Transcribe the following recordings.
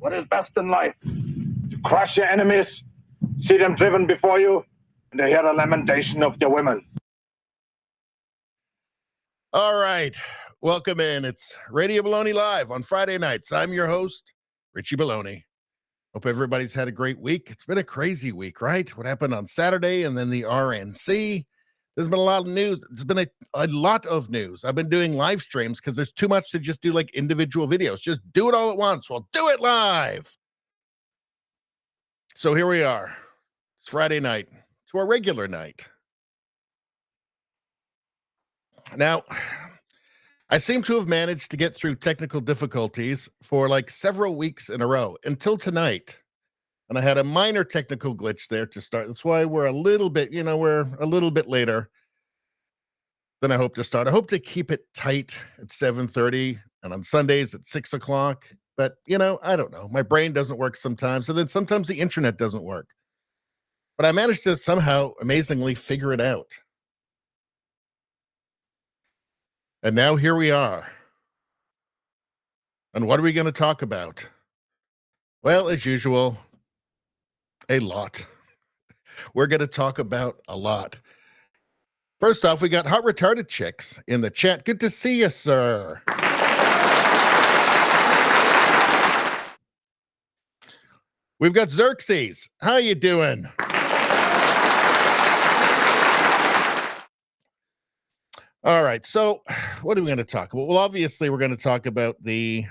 What is best in life? To crush your enemies, see them driven before you, and to hear the lamentation of your women. All right. Welcome in. It's Radio Baloney Live on Friday nights. I'm your host, Richie Baloney. Hope everybody's had a great week. It's been a crazy week, right? What happened on Saturday and then the RNC. There's been a lot of news. It's been a lot of news. I've been doing live streams because there's too much to just do like individual videos. Just do it all at once. Well, do it live. So here we are. It's Friday night. It's our regular night. Now, I seem to have managed to get through technical difficulties for like several weeks in a row until tonight. And I had a minor technical glitch there to start. That's why we're a little bit, we're a little bit later than I hope to start. I hope to keep it tight at 7:30 and on Sundays at 6 o'clock. But, I don't know. My brain doesn't work sometimes. And then sometimes the internet doesn't work. But I managed to somehow amazingly figure it out. And now here we are. And what are we going to talk about? Well, as usual, a lot. We're going to talk about a lot. First off, we got Hot Retarded Chicks in the chat. Good to see you, sir. We've got Xerxes. How you doing? All right, so what are we going to talk about? Well, obviously, we're going to talk about the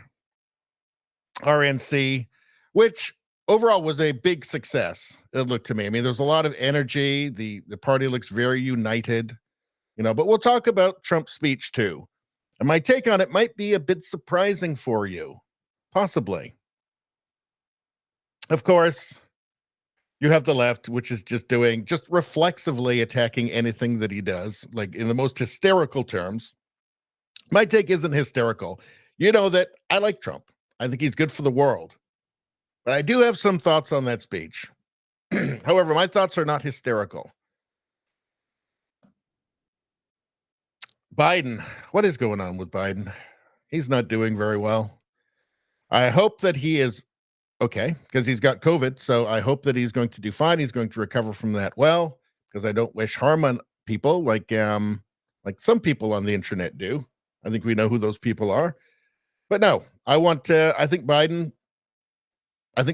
RNC, which overall was a big success, it looked to me. I mean, there's a lot of energy. The party looks very united, but we'll talk about Trump's speech too. And my take on it might be a bit surprising for you, possibly. Of course, you have the left, which is just reflexively attacking anything that he does, like in the most hysterical terms. My take isn't hysterical. You know that I like Trump. I think he's good for the world. But I do have some thoughts on that speech. However, my thoughts are not hysterical. Biden, what is going on with Biden? He's not doing very well. I hope that he is okay, because he's got COVID, so I hope that he's going to do fine. He's going to recover from that well, because I don't wish harm on people like some people on the internet do. I think we know who those people are. But no, I think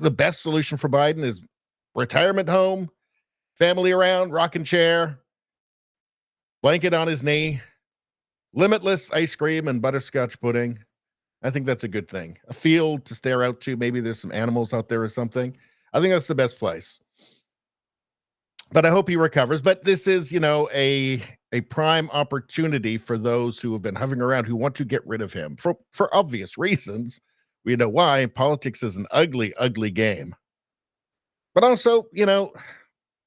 the best solution for Biden is retirement home, family around, rocking chair, blanket on his knee, limitless ice cream and butterscotch pudding. I think that's a good thing. A field to stare out to. Maybe there's some animals out there or something. I think that's the best place. But I hope he recovers. But this is, a prime opportunity for those who have been hovering around, who want to get rid of him for obvious reasons. We know why. Politics is an ugly, ugly game. But also,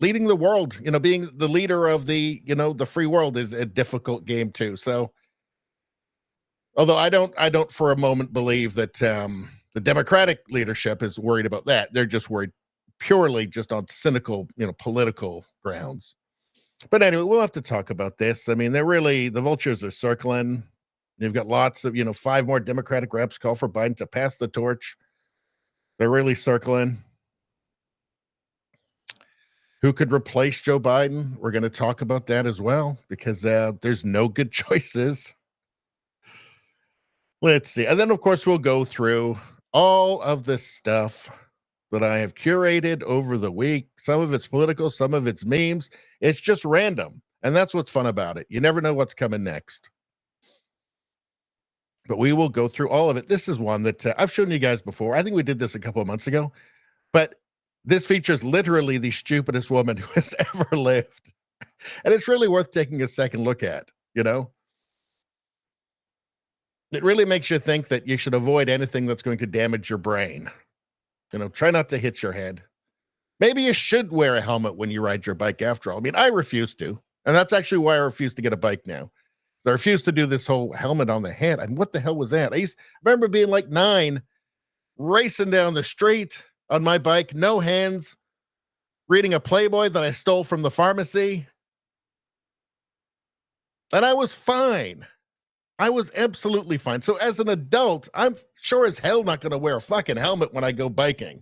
leading the world, being the leader of the free world is a difficult game too. So, although I don't for a moment believe that the Democratic leadership is worried about that. They're just worried purely just on cynical, political grounds. But anyway, we'll have to talk about this. I mean, the vultures are circling. You've got lots of, 5 more Democratic reps call for Biden to pass the torch. They're really circling. Who could replace Joe Biden? We're going to talk about that as well, because there's no good choices. Let's see. And then, of course, we'll go through all of this stuff that I have curated over the week. Some of it's political, some of it's memes. It's just random. And that's what's fun about it. You never know what's coming next. But we will go through all of it. This is one that I've shown you guys before. I think we did this a couple of months ago. But this features literally the stupidest woman who has ever lived. And it's really worth taking a second look at, It really makes you think that you should avoid anything that's going to damage your brain. Try not to hit your head. Maybe you should wear a helmet when you ride your bike after all. I mean, I refuse to. And that's actually why I refuse to get a bike now. So I refuse to do this whole helmet on the head. And what the hell was that? I remember being like 9, racing down the street on my bike, no hands, reading a Playboy that I stole from the pharmacy. And I was fine. I was absolutely fine. So as an adult, I'm sure as hell not going to wear a fucking helmet when I go biking.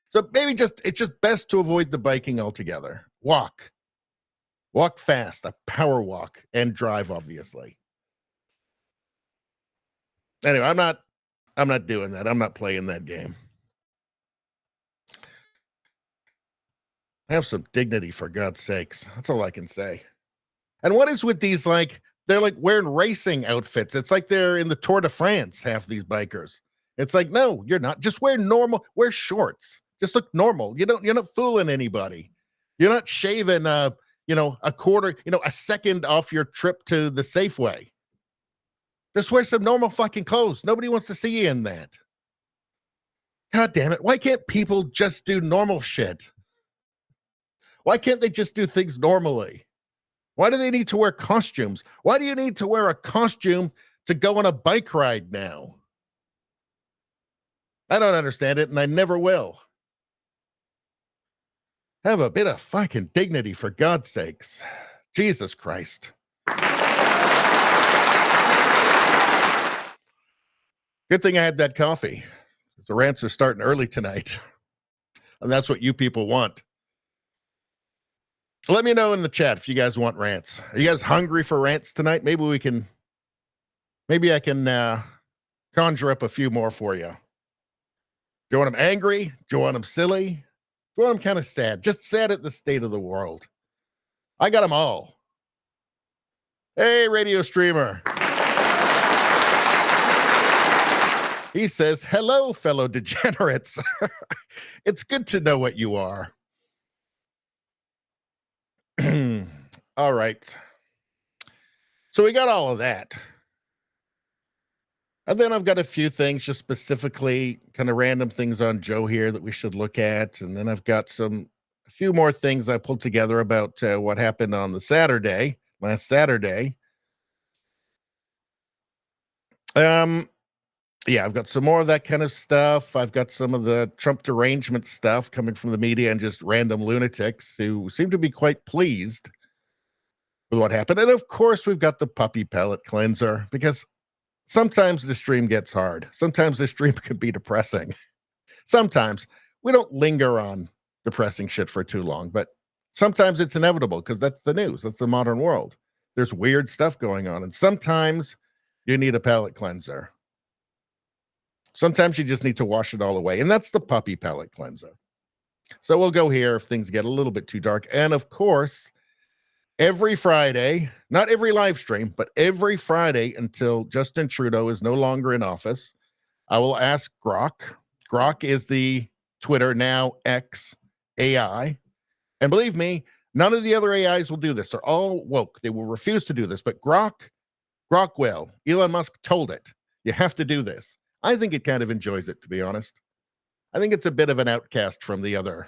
So maybe it's just best to avoid the biking altogether. Walk fast, a power walk, and drive, obviously. Anyway, I'm not doing that. I'm not playing that game. Have some dignity, for God's sakes. That's all I can say. And what is with these, like, they're like wearing racing outfits. It's like they're in the Tour de France, half these bikers. It's like, no, you're not. Just wear shorts. Just look normal. You're not fooling anybody. You're not shaving a quarter, a second off your trip to the Safeway. Just wear some normal fucking clothes. Nobody wants to see you in that. God damn it. Why can't people just do normal shit? Why can't they just do things normally? Why do they need to wear costumes? Why do you need to wear a costume to go on a bike ride now? I don't understand it, and I never will. Have a bit of fucking dignity, for God's sakes. Jesus Christ. Good thing I had that coffee. The rants are starting early tonight. And that's what you people want. Let me know in the chat if you guys want rants. Are you guys hungry for rants tonight? Maybe I can conjure up a few more for you. Do you want them angry? Do you want them silly? Do you want them kind of sad? Just sad at the state of the world. I got them all. Hey, radio streamer. He says, hello, fellow degenerates. It's good to know what you are. All right. So we got all of that. And then I've got a few things, just specifically kind of random things on Joe here that we should look at. And then I've got a few more things I pulled together about what happened on last Saturday. Yeah, I've got some more of that kind of stuff. I've got some of the Trump derangement stuff coming from the media and just random lunatics who seem to be quite pleased with what happened. And of course, we've got the puppy pellet cleanser, because sometimes the stream gets hard. Sometimes the stream can be depressing. Sometimes we don't linger on depressing shit for too long, but sometimes it's inevitable because that's the news. That's the modern world. There's weird stuff going on. And sometimes you need a palate cleanser. Sometimes you just need to wash it all away. And that's the puppy pellet cleanser. So we'll go here if things get a little bit too dark. And of course, every Friday, not every live stream, but every Friday until Justin Trudeau is no longer in office, I will ask Grok. Grok is the Twitter, now X, AI. And believe me, none of the other AIs will do this. They're all woke. They will refuse to do this. But Grok will. Elon Musk told it. You have to do this. I think it kind of enjoys it, to be honest. I think it's a bit of an outcast from the other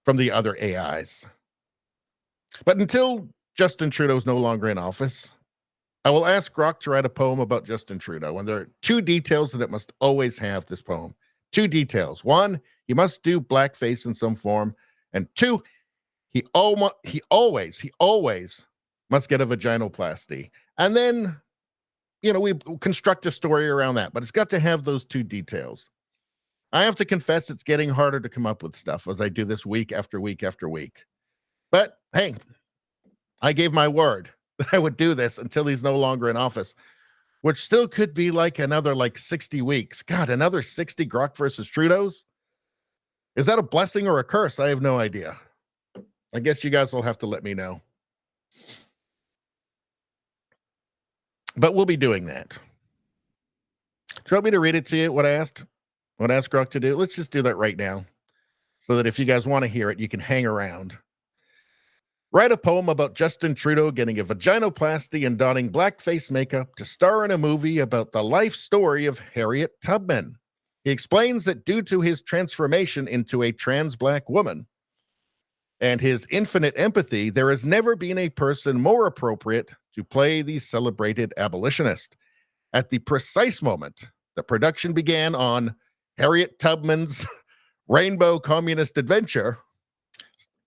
AIs. But until Justin Trudeau is no longer in office, I will ask Grok to write a poem about Justin Trudeau. And there are two details that it must always have, this poem. Two details. One, he must do blackface in some form. And two, he always must get a vaginoplasty. And then, we construct a story around that. But it's got to have those two details. I have to confess it's getting harder to come up with stuff as I do this week after week after week. But hey, I gave my word that I would do this until he's no longer in office, which still could be like another 60 weeks. God, another 60 Grok versus Trudeau's? Is that a blessing or a curse? I have no idea. I guess you guys will have to let me know. But we'll be doing that. Do you want me to read it to you, what I asked Grok to do? Let's just do that right now, so that if you guys want to hear it, you can hang around. Write a poem about Justin Trudeau getting a vaginoplasty and donning blackface makeup to star in a movie about the life story of Harriet Tubman. He explains that due to his transformation into a trans black woman and his infinite empathy, there has never been a person more appropriate to play the celebrated abolitionist. At the precise moment that production began on Harriet Tubman's Rainbow Communist Adventure,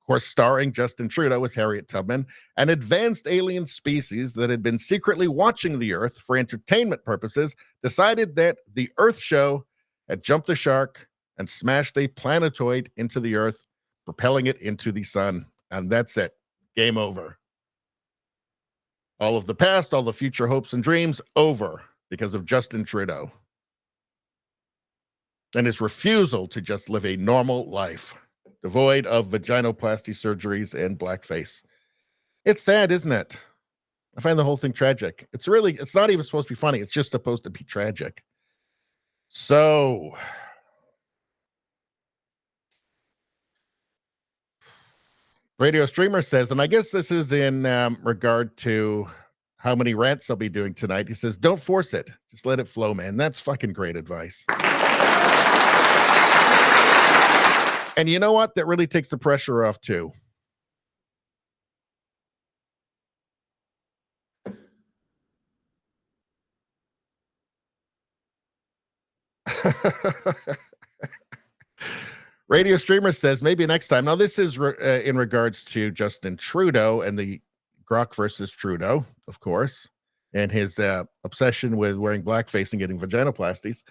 of course, starring Justin Trudeau as Harriet Tubman, an advanced alien species that had been secretly watching the Earth for entertainment purposes, decided that the Earth show had jumped the shark and smashed a planetoid into the Earth, propelling it into the sun. And that's it. Game over. All of the past, all the future hopes and dreams, over because of Justin Trudeau and his refusal to just live a normal life, devoid of vaginoplasty surgeries and blackface. It's sad, isn't it? I find the whole thing tragic. It's not even supposed to be funny. It's just supposed to be tragic. So, Radio Streamer says, and I guess this is in regard to how many rants I'll be doing tonight. He says, don't force it. Just let it flow, man. That's fucking great advice. And you know what? That really takes the pressure off, too. Radio Streamer says, maybe next time. Now, this is in regards to Justin Trudeau and the Grok versus Trudeau, of course, and his obsession with wearing blackface and getting vaginoplasties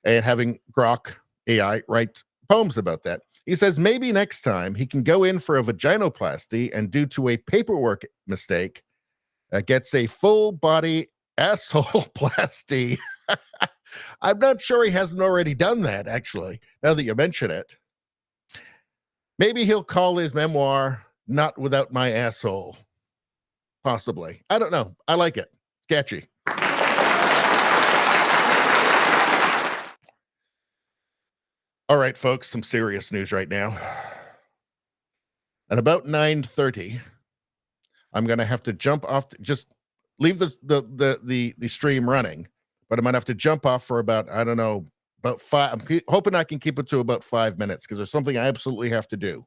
and having Grok AI write poems about that. He says maybe next time he can go in for a vaginoplasty and due to a paperwork mistake, gets a full body asshole plasty. I'm not sure he hasn't already done that, actually, now that you mention it. Maybe he'll call his memoir Not Without My Asshole. Possibly. I don't know. I like it. It's catchy. All right, folks, some serious news right now. At about 9:30, I'm going to have to jump off, just leave the stream running, but I'm going to have to jump off for about, I don't know, about 5. I'm hoping I can keep it to about 5 minutes because there's something I absolutely have to do.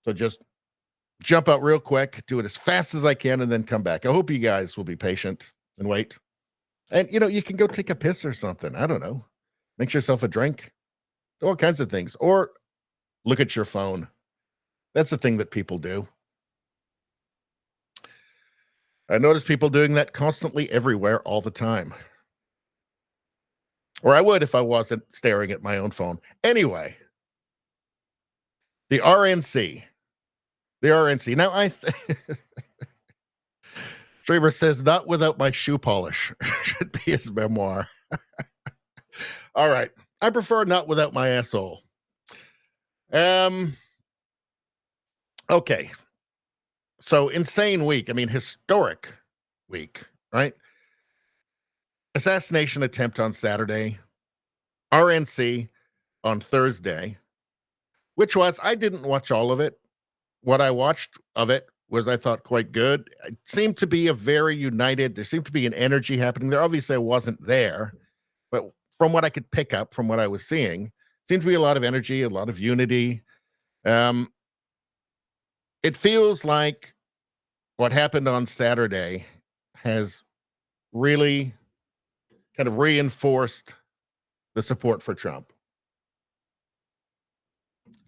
So just jump out real quick, do it as fast as I can, and then come back. I hope you guys will be patient and wait. And, you can go take a piss or something. I don't know. Make yourself a drink. All kinds of things. Or look at your phone. That's the thing that people do. I notice people doing that constantly everywhere all the time. Or I would if I wasn't staring at my own phone. Anyway, the RNC. The RNC. Now, Streamer says, not without my shoe polish. Should be his memoir. All right. I prefer not without my asshole. Okay. So, insane week. I mean, historic week, right? Assassination attempt on Saturday. RNC on Thursday. Which was, I didn't watch all of it. What I watched of it was, I thought, quite good. It seemed to be a very united, there seemed to be an energy happening there. Obviously, I wasn't there, but from what I could pick up from what I was seeing, seemed to be a lot of energy, a lot of unity. It feels like what happened on Saturday has really kind of reinforced the support for Trump.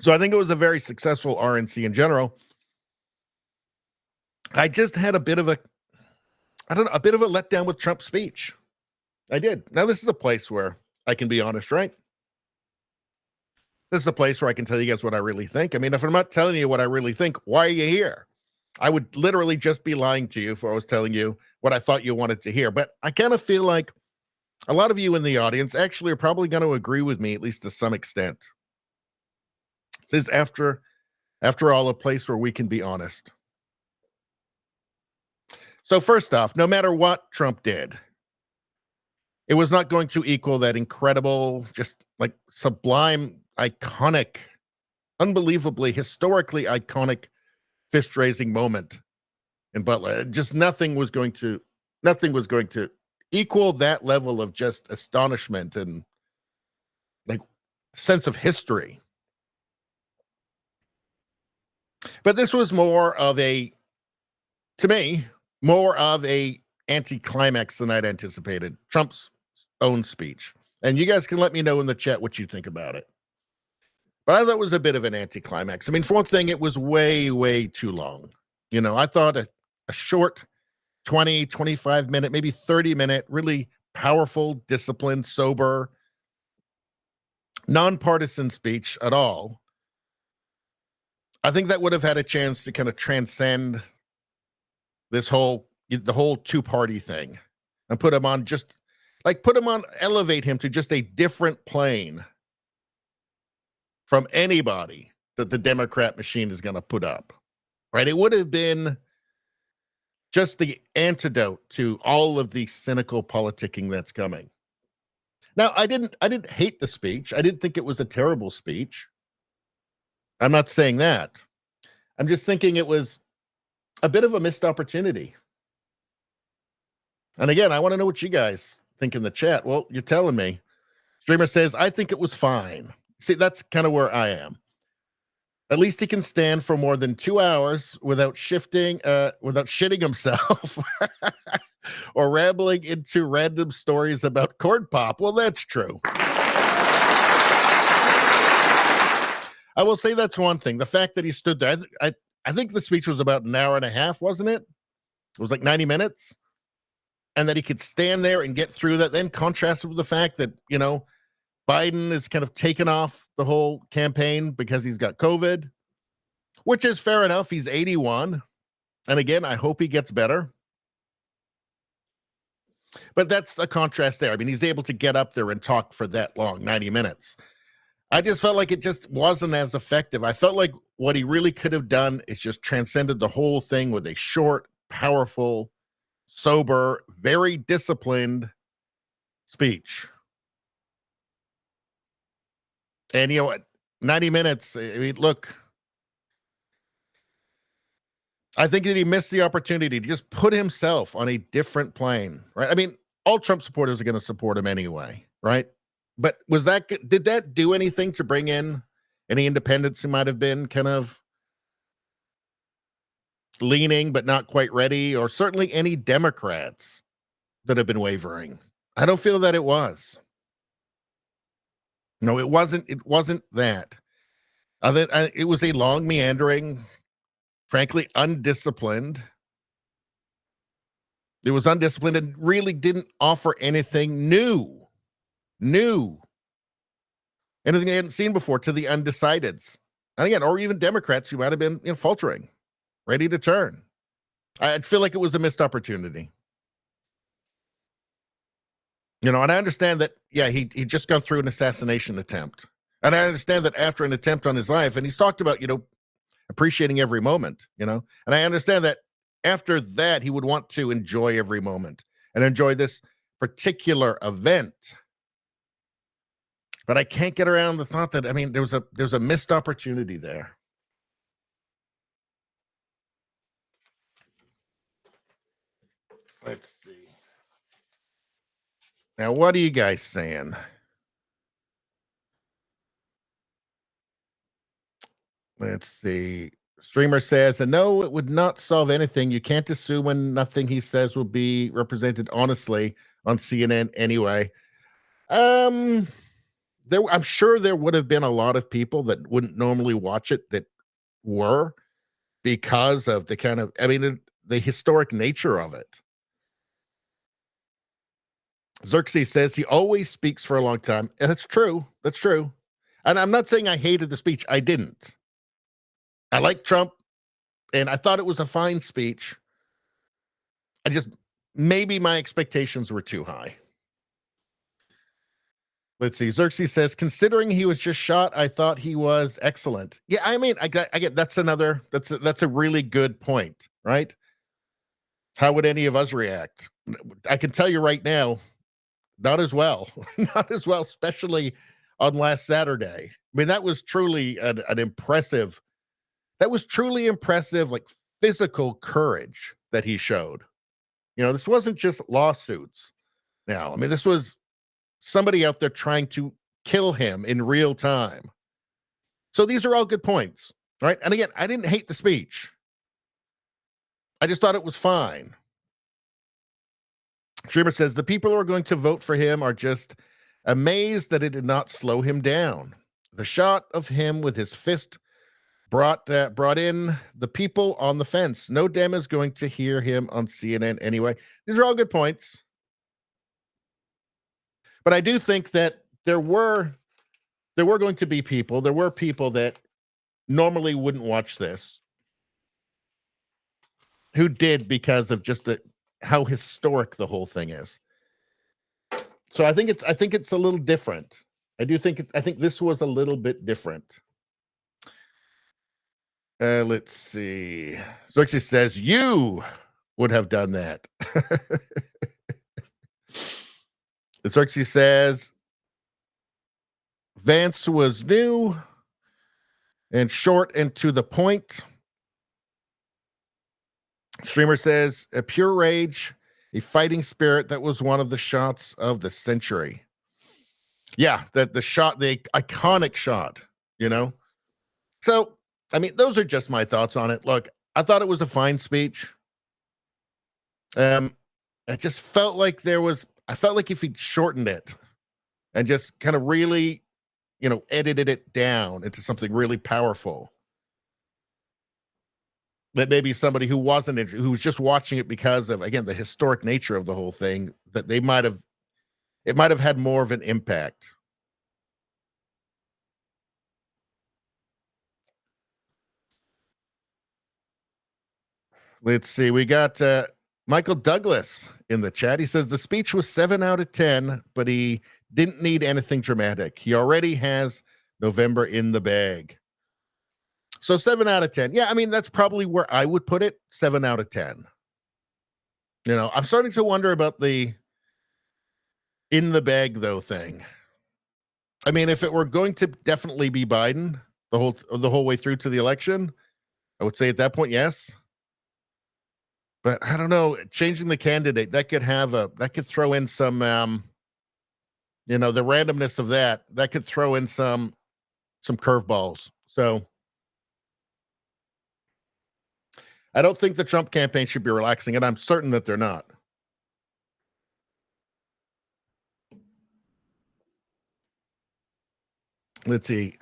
So I think it was a very successful RNC in general. I just had a bit of a letdown with Trump's speech. I did. Now, this is a place where I can be honest, right? This is a place where I can tell you guys what I really think. I mean, if I'm not telling you what I really think, why are you here? I would literally just be lying to you if I was telling you what I thought you wanted to hear. But I kind of feel like a lot of you in the audience actually are probably going to agree with me, at least to some extent. This is, after all, a place where we can be honest. So first off, no matter what Trump did, it was not going to equal that incredible, just like sublime, iconic, unbelievably, historically iconic fist-raising moment in Butler. Just nothing was going to equal that level of just astonishment and like sense of history. But this was more of a anticlimax than I'd anticipated. Trump's own speech. And you guys can let me know in the chat what you think about it. But I thought it was a bit of an anticlimax. I mean, for one thing, it was way, way too long. You know, I thought a short 20, 25 minute, maybe 30-minute, really powerful, disciplined, sober, nonpartisan speech at all. I think that would have had a chance to kind of transcend the whole two-party thing and put him on elevate him to just a different plane from anybody that the Democrat machine is going to put up, right? It would have been just the antidote to all of the cynical politicking that's coming. Now, I didn't hate the speech. I didn't think it was a terrible speech. I'm not saying that. I'm just thinking it was a bit of a missed opportunity. And again, I want to know what you guys think in the chat. Well, you're telling me. Streamer says, I think it was fine. See, that's kind of where I am. At least he can stand for more than 2 hours without shitting himself or rambling into random stories about corn pop. Well, that's true. I will say that's one thing. The fact that he stood there, I think the speech was about an hour and a half, wasn't it? It was like 90 minutes. And that he could stand there and get through that, then contrasted with the fact that, you know, Biden is kind of taken off the whole campaign because he's got COVID, which is fair enough. He's 81. And again, I hope he gets better. But that's the contrast there. I mean, he's able to get up there and talk for that long, 90 minutes. I just felt like it just wasn't as effective. I felt like what he really could have done is just transcended the whole thing with a short, powerful, sober, very disciplined speech. And, you know, 90 minutes, I mean, look, I think that he missed the opportunity to just put himself on a different plane, right? I mean, all Trump supporters are going to support him anyway, right? But did that do anything to bring in any independents who might have been kind of leaning but not quite ready, or certainly any Democrats that have been wavering? I don't feel that it was. No, it wasn't that. It was a long, meandering, frankly, undisciplined. It was undisciplined and really didn't offer anything new. Anything they hadn't seen before to the undecideds. And again, or even Democrats who might have been, you know, faltering, ready to turn. I feel like it was a missed opportunity. You know, and I understand that, yeah, he just gone through an assassination attempt. And I understand that after an attempt on his life, and he's talked about, you know, appreciating every moment, you know, and I understand that after that, he would want to enjoy every moment and enjoy this particular event. But I can't get around the thought that, I mean, there's a missed opportunity there. Let's see. Now, what are you guys saying? Let's see. Streamer says, no, it would not solve anything. You can't assume when nothing he says will be represented honestly on CNN anyway. I'm sure there would have been a lot of people that wouldn't normally watch it that were, because of the kind of, I mean, the historic nature of it. Xerxes says he always speaks for a long time. And that's true. That's true. And I'm not saying I hated the speech. I didn't. I like Trump, and I thought it was a fine speech. Maybe my expectations were too high. Let's see. Xerxes says, considering he was just shot, I thought he was excellent. Yeah, I mean, I get that's a really good point, right? How would any of us react? I can tell you right now, not as well. Not as well, especially on last Saturday. I mean, that was truly an impressive. That was truly impressive, like physical courage that he showed. You know, this wasn't just lawsuits. Now, I mean, this was somebody out there trying to kill him in real time. So these are all good points, right? And again, I didn't hate the speech. I just thought it was fine. Streamer says, the people who are going to vote for him are just amazed that it did not slow him down. The shot of him with his fist brought in the people on the fence. No Dem is going to hear him on CNN anyway. These are all good points. But I do think that there were going to be people, there were people that normally wouldn't watch this who did because of just how historic the whole thing is. So I think it's a little different. I think this was a little bit different. Let's see. Xerxes says you would have done that. Xerxes says Vance was new and short and to the point. Streamer says a pure rage, a fighting spirit. That was one of the shots of the century. Yeah, the iconic shot, you know? So, I mean, those are just my thoughts on it. Look, I thought it was a fine speech. I just felt like I felt like if he'd shortened it and just kind of really, edited it down into something really powerful, that maybe somebody who who was just watching it because of, again, the historic nature of the whole thing, that it might have had more of an impact. Let's see. We got Michael Douglas in the chat. He says the speech was 7 out of 10, but he didn't need anything dramatic. He already has November in the bag. So 7 out of 10. Yeah, I mean, that's probably where I would put it. 7 out of 10. I'm starting to wonder about the in the bag, though, thing. I mean, if it were going to definitely be Biden the whole way through to the election, I would say at that point, yes. But I don't know, changing the candidate, that could throw in some, the randomness of that could throw in some curveballs. So I don't think the Trump campaign should be relaxing, and I'm certain that they're not. Let's see.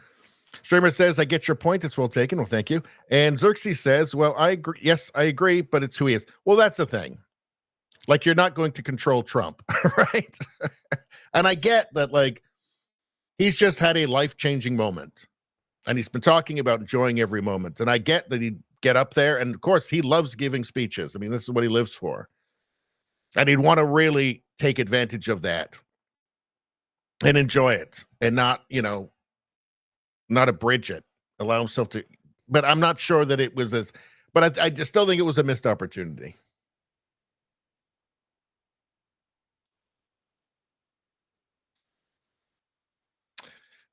Streamer says, I get your point. It's well taken. Well, thank you. And Xerxes says, well, I agree. Yes, I agree, but it's who he is. Well, that's the thing. Like, you're not going to control Trump, right? And I get that, like, he's just had a life-changing moment. And he's been talking about enjoying every moment. And I get that he'd get up there. And, of course, he loves giving speeches. I mean, this is what he lives for. And he'd want to really take advantage of that and enjoy it and not abridge it, allow himself to, but I'm not sure that it was but I just still think it was a missed opportunity.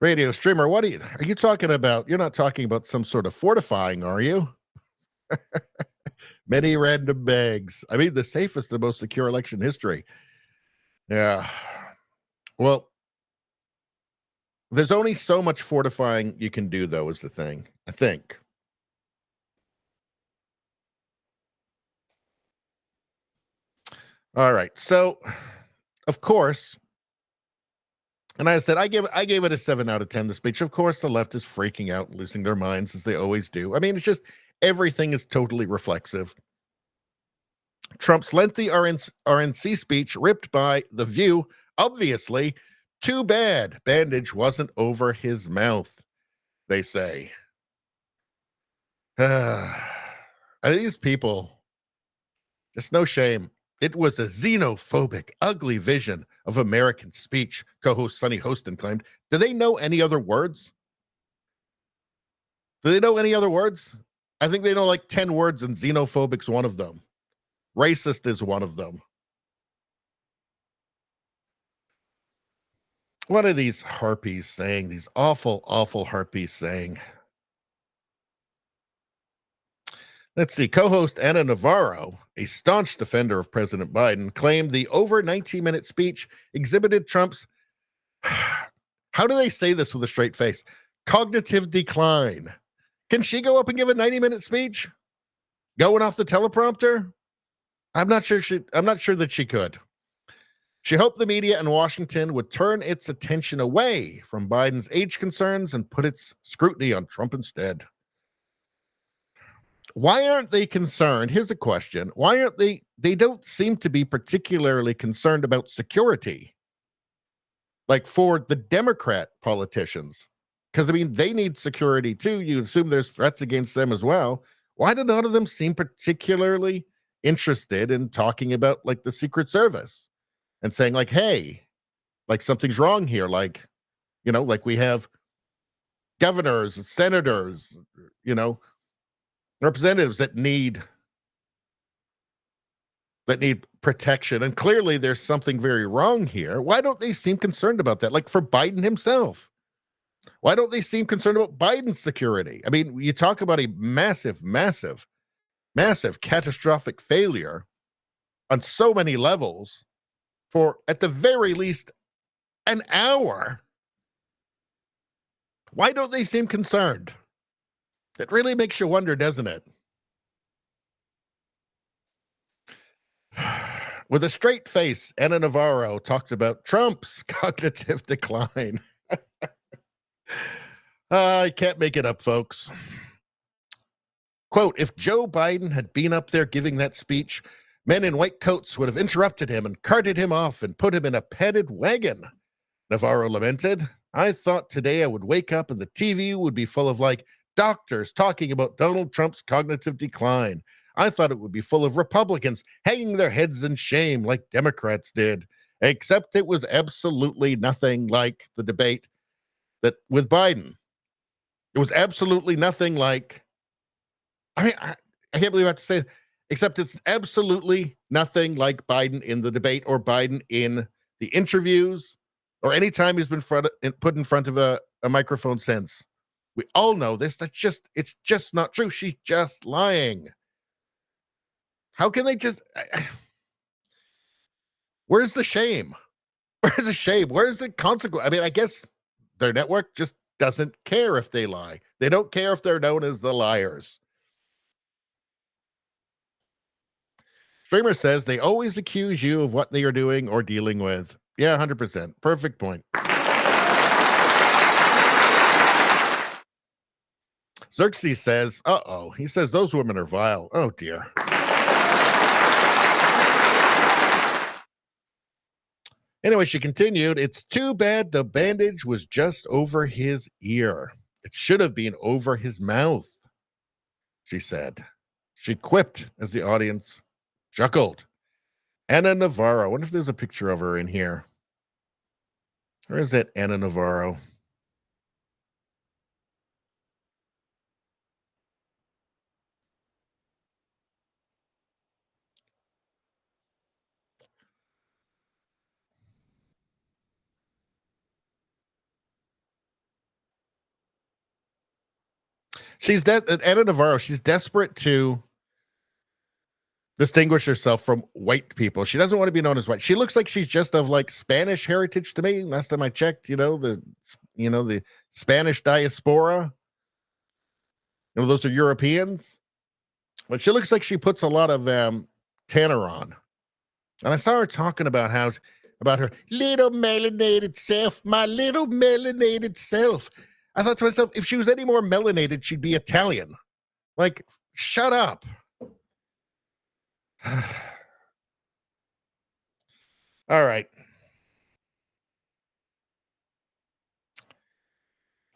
Radio streamer, what are you talking about? You're not talking about some sort of fortifying, are you? Many random bags. I mean, the safest and most secure election in history. Yeah. Well, there's only so much fortifying you can do, though, is the thing, I think. All right. So, of course, and I said, I gave it a 7 out of 10, the speech. Of course, the left is freaking out and losing their minds, as they always do. I mean, it's just everything is totally reflexive. Trump's lengthy RNC speech ripped by The View. Obviously, too bad bandage wasn't over his mouth, they say. These people, just no shame. It was a xenophobic, ugly vision of American speech, co-host Sonny Hostin claimed. Do they know any other words? Do they know any other words? I think they know like 10 words, and xenophobic's one of them. Racist is one of them. What are these harpies saying? These awful, awful harpies saying. Let's see. Co-host Anna Navarro, a staunch defender of President Biden, claimed the over 19-minute speech exhibited Trump's, how do they say this with a straight face? Cognitive decline. Can she go up and give a 90-minute speech? Going off the teleprompter? I'm not sure that she could. She hoped the media in Washington would turn its attention away from Biden's age concerns and put its scrutiny on Trump instead. Why aren't they concerned? Here's a question. Why aren't they don't seem to be particularly concerned about security, like for the Democrat politicians. Because, I mean, they need security too. You assume there's threats against them as well. Why do none of them seem particularly interested in talking about, like, the Secret Service and saying, like, hey, like, something's wrong here? Like, like we have governors, senators, representatives that need protection. And clearly there's something very wrong here. Why don't they seem concerned about that? Like for Biden himself. Why don't they seem concerned about Biden's security? I mean, you talk about a massive, massive, massive catastrophic failure on so many levels for, at the very least, an hour. Why don't they seem concerned? It really makes you wonder, doesn't it? With a straight face, Ana Navarro talked about Trump's cognitive decline. I can't make it up, folks. Quote, if Joe Biden had been up there giving that speech, men in white coats would have interrupted him and carted him off and put him in a padded wagon, Navarro lamented. I thought today I would wake up and the TV would be full of, like, doctors talking about Donald Trump's cognitive decline. I thought it would be full of Republicans hanging their heads in shame like Democrats did, except it was absolutely nothing like the debate that with Biden. It was absolutely nothing like, I mean, I can't believe I have to say it, except it's absolutely nothing like Biden in the debate or Biden in the interviews or any time he's been put in front of a microphone since. We all know this. It's just not true. She's just lying. How can they just... Where's the shame? Where's the shame? Where's the consequence? I mean, I guess their network just doesn't care if they lie. They don't care if they're known as the liars. Streamer says they always accuse you of what they are doing or dealing with. Yeah, 100%. Perfect point. Xerxes says, uh-oh. He says those women are vile. Oh, dear. Anyway, she continued, it's too bad the bandage was just over his ear. It should have been over his mouth, she said. She quipped as the audience chuckled. Ana Navarro. I wonder if there's a picture of her in here. Where is that Ana Navarro? Ana Navarro, she's desperate to distinguish herself from white people. She doesn't want to be known as white. She looks like she's just of, like, Spanish heritage to me. Last time I checked, the Spanish diaspora. Those are Europeans. But she looks like she puts a lot of tanner on. And I saw her talking about her little melanated self, my little melanated self. I thought to myself, if she was any more melanated, she'd be Italian. Like, shut up. All right.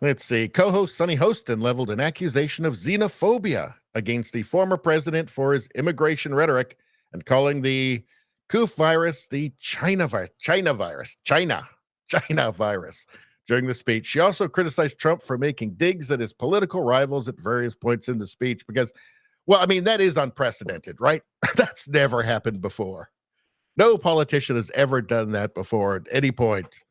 Let's see. Co-host Sonny Hostin leveled an accusation of xenophobia against the former president for his immigration rhetoric and calling the COOF virus the China virus during the speech. She also criticized Trump for making digs at his political rivals at various points in the speech because, well, I mean, that is unprecedented, right? That's never happened before. No politician has ever done that before at any point.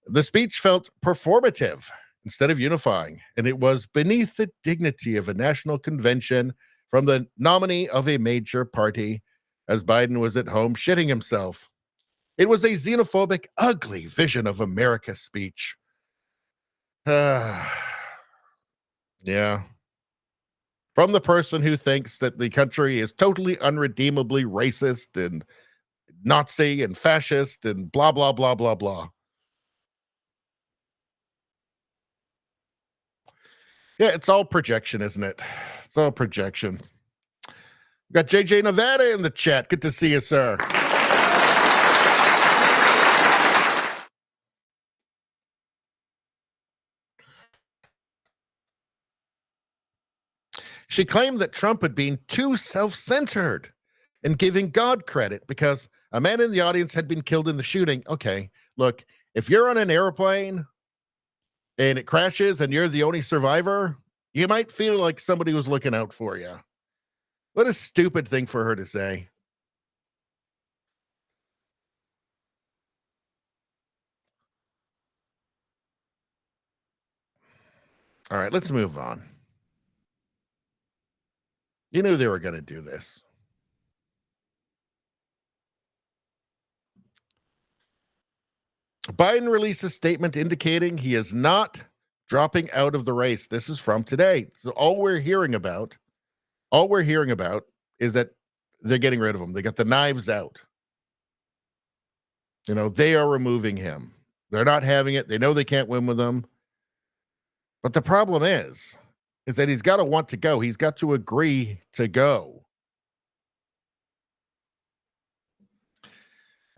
The speech felt performative instead of unifying, and it was beneath the dignity of a national convention from the nominee of a major party as Biden was at home shitting himself. It was a xenophobic, ugly vision of America speech. Yeah. From the person who thinks that the country is totally unredeemably racist and Nazi and fascist and blah, blah, blah, blah, blah. Yeah, it's all projection, isn't it? It's all projection. We got JJ Nevada in the chat. Good to see you, sir. She claimed that Trump had been too self-centered and giving God credit because a man in the audience had been killed in the shooting. Okay, look, if you're on an airplane and it crashes and you're the only survivor, you might feel like somebody was looking out for you. What a stupid thing for her to say. All right, let's move on. You knew they were going to do this. Biden released a statement indicating he is not dropping out of the race. This is from today. So all we're hearing about is that they're getting rid of him. They got the knives out. You know, they are removing him. They're not having it. They know they can't win with him. But the problem is that he's got to want to go. He's got to agree to go.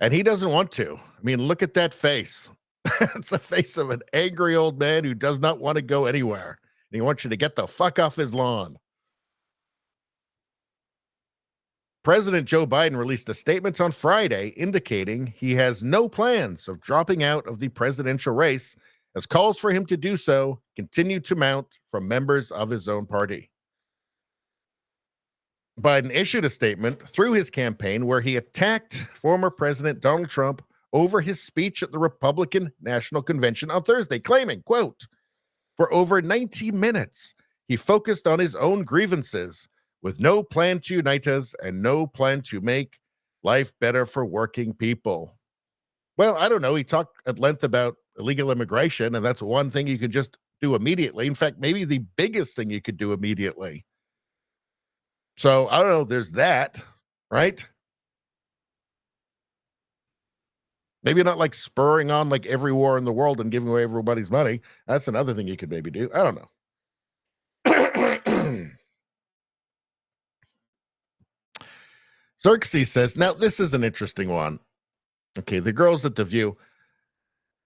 And he doesn't want to. I mean, look at that face. It's the face of an angry old man who does not want to go anywhere. And he wants you to get the fuck off his lawn. President Joe Biden released a statement on Friday indicating he has no plans of dropping out of the presidential race, as calls for him to do so continue to mount from members of his own party. Biden issued a statement through his campaign where he attacked former President Donald Trump over his speech at the Republican National Convention on Thursday, claiming, quote, for over 90 minutes, he focused on his own grievances with no plan to unite us and no plan to make life better for working people. Well, I don't know. He talked at length about illegal immigration, and that's one thing you could just do immediately. In fact, maybe the biggest thing you could do immediately. So I don't know. There's that, right? Maybe not like spurring on like every war in the world and giving away everybody's money. That's another thing you could maybe do. I don't know. Xerxes says, now this is an interesting one. Okay, the girls at The View.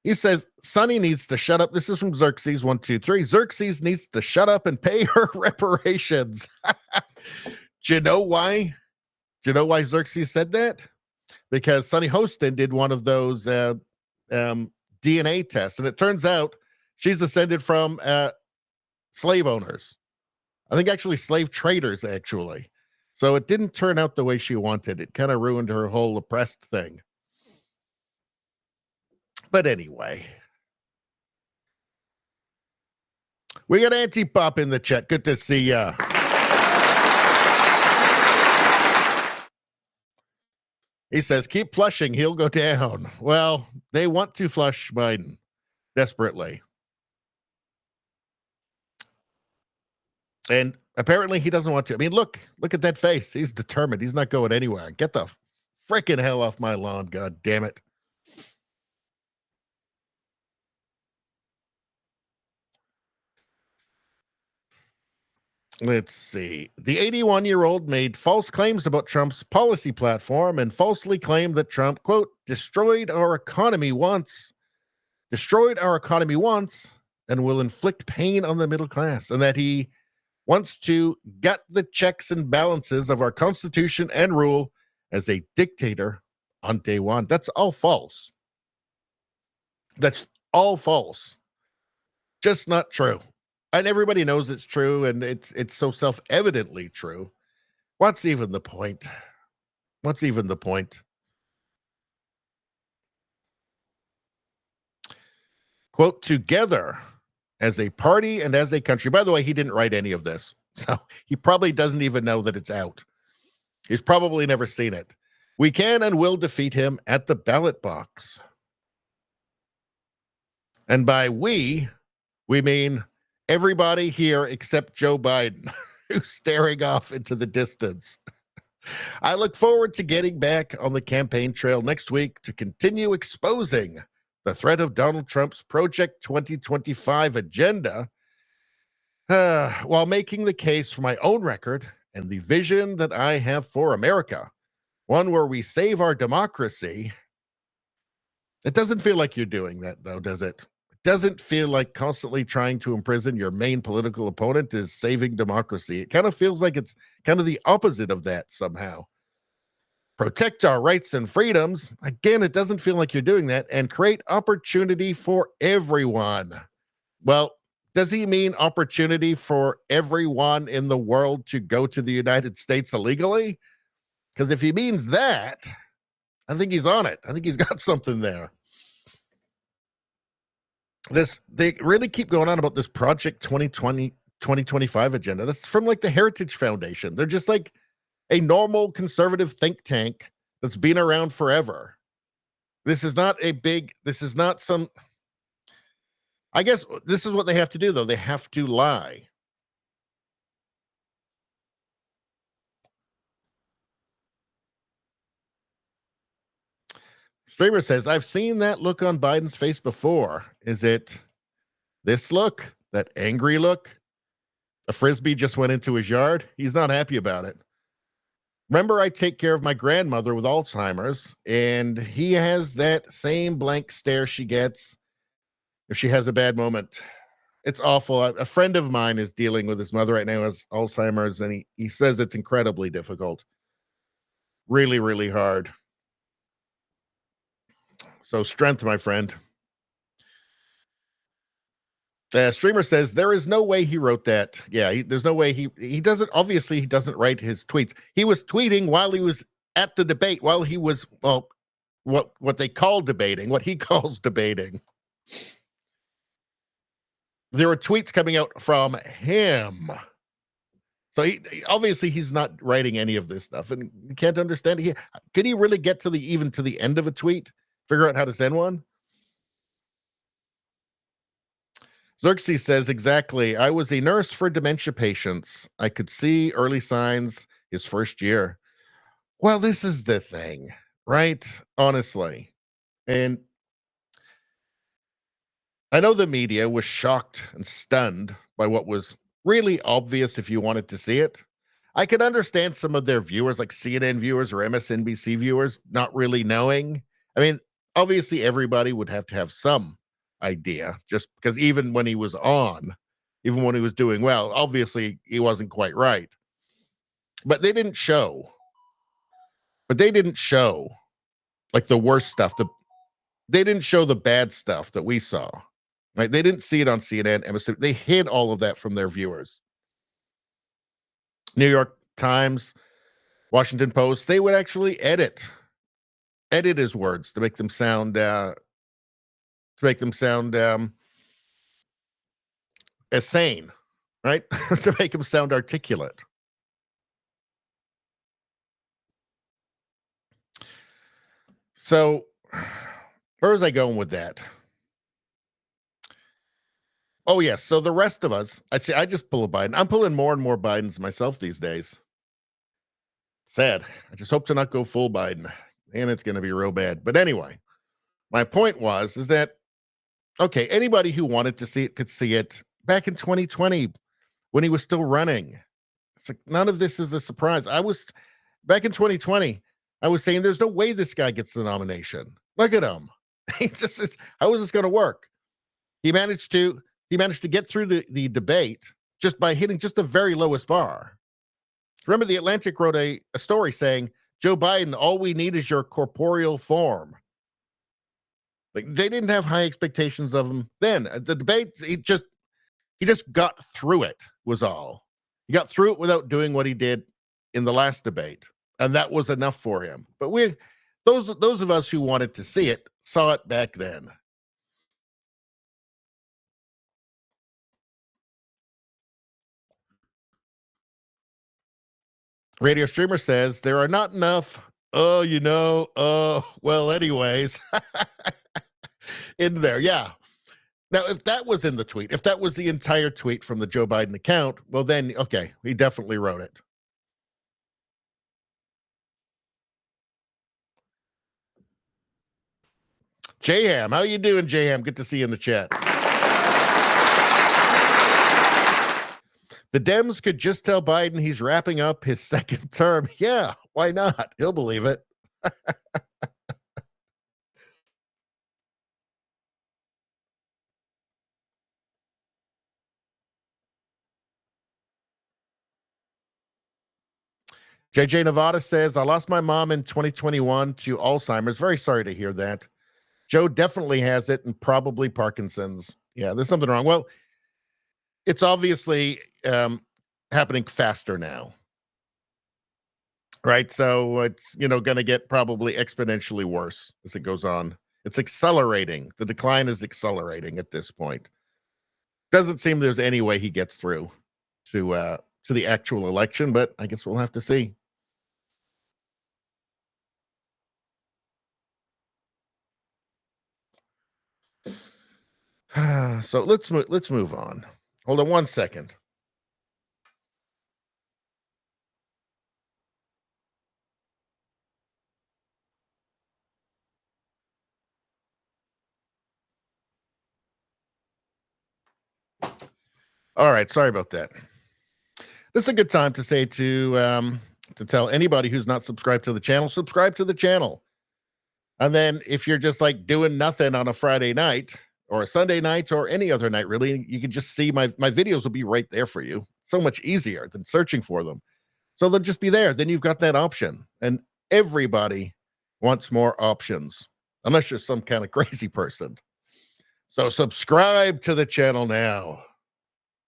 He says, Sonny needs to shut up. This is from Xerxes 123. Xerxes needs to shut up and pay her reparations. Do you know why? Do you know why Xerxes said that? Because Sonny Hostin did one of those DNA tests, and it turns out she's descended from slave owners. I think actually slave traders, actually. So it didn't turn out the way she wanted. It kind of ruined her whole oppressed thing. But anyway, we got Antipop in the chat. Good to see ya. He says, keep flushing. He'll go down. Well, they want to flush Biden desperately. And apparently he doesn't want to. I mean, look at that face. He's determined. He's not going anywhere. Get the freaking hell off my lawn. God damn it. Let's see. The 81-year-old made false claims about Trump's policy platform and falsely claimed that Trump, quote, destroyed our economy once, and will inflict pain on the middle class, and that he wants to gut the checks and balances of our Constitution and rule as a dictator on day one. That's all false. That's all false. Just not true. And everybody knows it's true, and it's so self-evidently true. What's even the point? What's even the point? Quote, together as a party and as a country. By the way, he didn't write any of this, so he probably doesn't even know that it's out. He's probably never seen it. We can and will defeat him at the ballot box. And by we mean everybody here except Joe Biden, who's staring off into the distance. I look forward to getting back on the campaign trail next week to continue exposing the threat of Donald Trump's Project 2025 agenda, while making the case for my own record and the vision that I have for America, one where we save our democracy. It doesn't feel like you're doing that, though, does it? It doesn't feel like constantly trying to imprison your main political opponent is saving democracy. It kind of feels like it's kind of the opposite of that somehow. Protect our rights and freedoms. Again, it doesn't feel like you're doing that. And create opportunity for everyone. Well, does he mean opportunity for everyone in the world to go to the United States illegally? Because if he means that, I think he's on it. I think he's got something there. They really keep going on about this Project 2025 agenda. That's from like the Heritage Foundation. They're just like a normal conservative think tank that's been around forever. This is not some, I guess this is what they have to do, though. They have to lie. Streamer says, I've seen that look on Biden's face before. Is it this look? That angry look? A frisbee just went into his yard? He's not happy about it. Remember, I take care of my grandmother with Alzheimer's, and he has that same blank stare she gets if she has a bad moment. It's awful. A friend of mine is dealing with his mother right now, has Alzheimer's, and he says it's incredibly difficult. Really, really hard. So strength, my friend. Streamer says there is no way he wrote that. Yeah, there's no way he doesn't. Obviously, he doesn't write his tweets. He was tweeting while he was at the debate, while he was, well, what they call debating, what he calls debating. There were tweets coming out from him. So obviously he's not writing any of this stuff, and you can't understand it. Could he really get to the end of a tweet? Figure out how to send one? Xerxes says, exactly. I was a nurse for dementia patients. I could see early signs his first year. Well, this is the thing, right? Honestly. And I know the media was shocked and stunned by what was really obvious if you wanted to see it. I can understand some of their viewers, like CNN viewers or MSNBC viewers, not really knowing. I mean, obviously everybody would have to have some idea, just because even when he was doing well, obviously he wasn't quite right. But they didn't show like the worst stuff. They didn't show the bad stuff that we saw. Right? They didn't see it on CNN, MSNBC. They hid all of that from their viewers. New York Times, Washington Post, they would actually edit his words to make them sound as sane, right? To make him sound articulate. So, where was I going with that? Oh, yes. So the rest of us, I'd say I just pull a Biden. I'm pulling more and more Bidens myself these days. Sad. I just hope to not go full Biden, and it's going to be real bad. But anyway, my point is that, okay, anybody who wanted to see it could see it back in 2020 when he was still running. It's like, none of this is a surprise. Back in 2020, I was saying there's no way this guy gets the nomination. Look at him. How is this going to work? He managed to get through the debate just by hitting just the very lowest bar. Remember, The Atlantic wrote a story saying, Joe Biden, all we need is your corporeal form. Like, they didn't have high expectations of him then. The debate, he just got through it, was all. He got through it without doing what he did in the last debate, and that was enough for him. But those of us who wanted to see it saw it back then. Radio Streamer says there are not enough, anyways, in there. Yeah. Now, if that was in the tweet, if that was the entire tweet from the Joe Biden account, well, then, okay, he definitely wrote it. J-Ham, how you doing, J-Ham? Good to see you in the chat. The Dems could just tell Biden he's wrapping up his second term. Yeah, why not? He'll believe it. JJ Nevada says, I lost my mom in 2021 to Alzheimer's. Very sorry to hear that. Joe definitely has it and probably Parkinson's. Yeah, there's something wrong. Well, it's obviously happening faster now. Right? So it's, going to get probably exponentially worse as it goes on. It's accelerating. The decline is accelerating at this point. Doesn't seem there's any way he gets through to the actual election, but I guess we'll have to see. So let's move on. Hold on one second. All right, sorry about that. This is a good time to say to tell anybody who's not subscribed to the channel, subscribe to the channel. And then if you're just like doing nothing on a Friday night or a Sunday night or any other night, really, you can just see my videos will be right there for you. So much easier than searching for them. So they'll just be there. Then you've got that option. And everybody wants more options, unless you're some kind of crazy person. So subscribe to the channel now,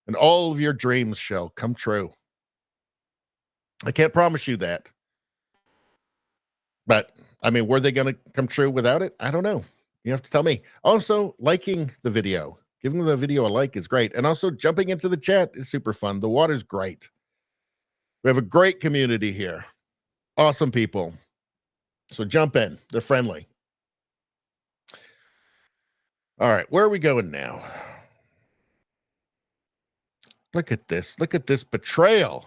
and all of your dreams shall come true. I can't promise you that. But, I mean, were they going to come true without it? I don't know. You have to tell me. Also, liking the video. Giving the video a like is great. And also, jumping into the chat is super fun. The water's great. We have a great community here. Awesome people. So jump in. They're friendly. All right, where are we going now? Look at this. Look at this betrayal.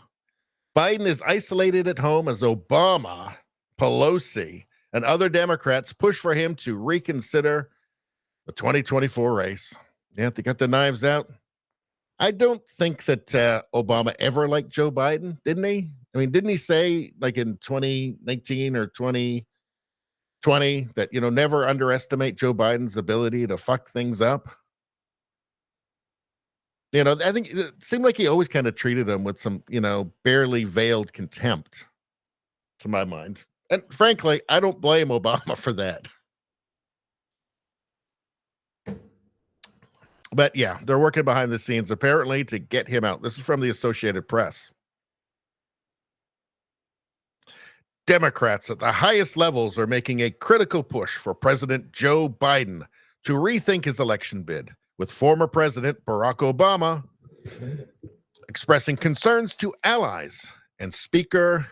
Biden is isolated at home as Obama, Pelosi, and other Democrats push for him to reconsider the 2024 race. Yeah, they got the knives out. I don't think that Obama ever liked Joe Biden, didn't he? I mean, didn't he say, like in 2019 or 2020, that, never underestimate Joe Biden's ability to fuck things up? I think it seemed like he always kind of treated him with some, barely veiled contempt, to my mind. And frankly, I don't blame Obama for that. But yeah, they're working behind the scenes, apparently, to get him out. This is from the Associated Press. Democrats at the highest levels are making a critical push for President Joe Biden to rethink his election bid, with former President Barack Obama expressing concerns to allies and Speaker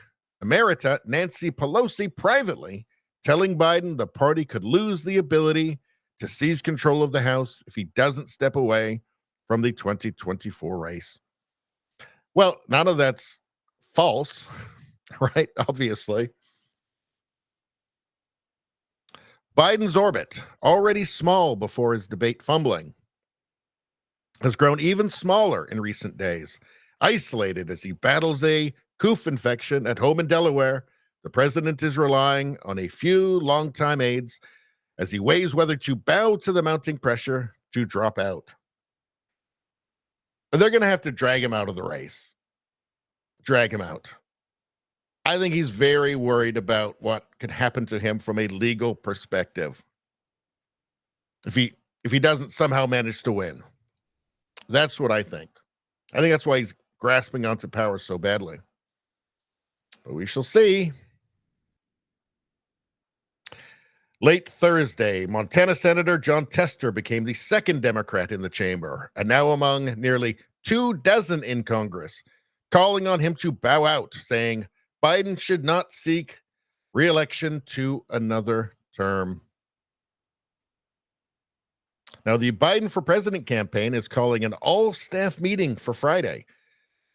Emerita Nancy Pelosi privately telling Biden the party could lose the ability to seize control of the House if he doesn't step away from the 2024 race. Well, none of that's false, right? Obviously. Biden's orbit, already small before his debate fumbling, has grown even smaller in recent days. Isolated as he battles a coof infection at home in Delaware, the president is relying on a few longtime aides as he weighs whether to bow to the mounting pressure to drop out. But they're going to have to drag him out of the race. Drag him out. I think he's very worried about what could happen to him from a legal perspective if he doesn't somehow manage to win. That's what I think. I think that's why he's grasping onto power so badly. But we shall see. Late Thursday, Montana Senator John Tester became the second Democrat in the chamber, and now among nearly 24 in Congress, calling on him to bow out, saying Biden should not seek re-election to another term. Now, the Biden for President campaign is calling an all-staff meeting for Friday.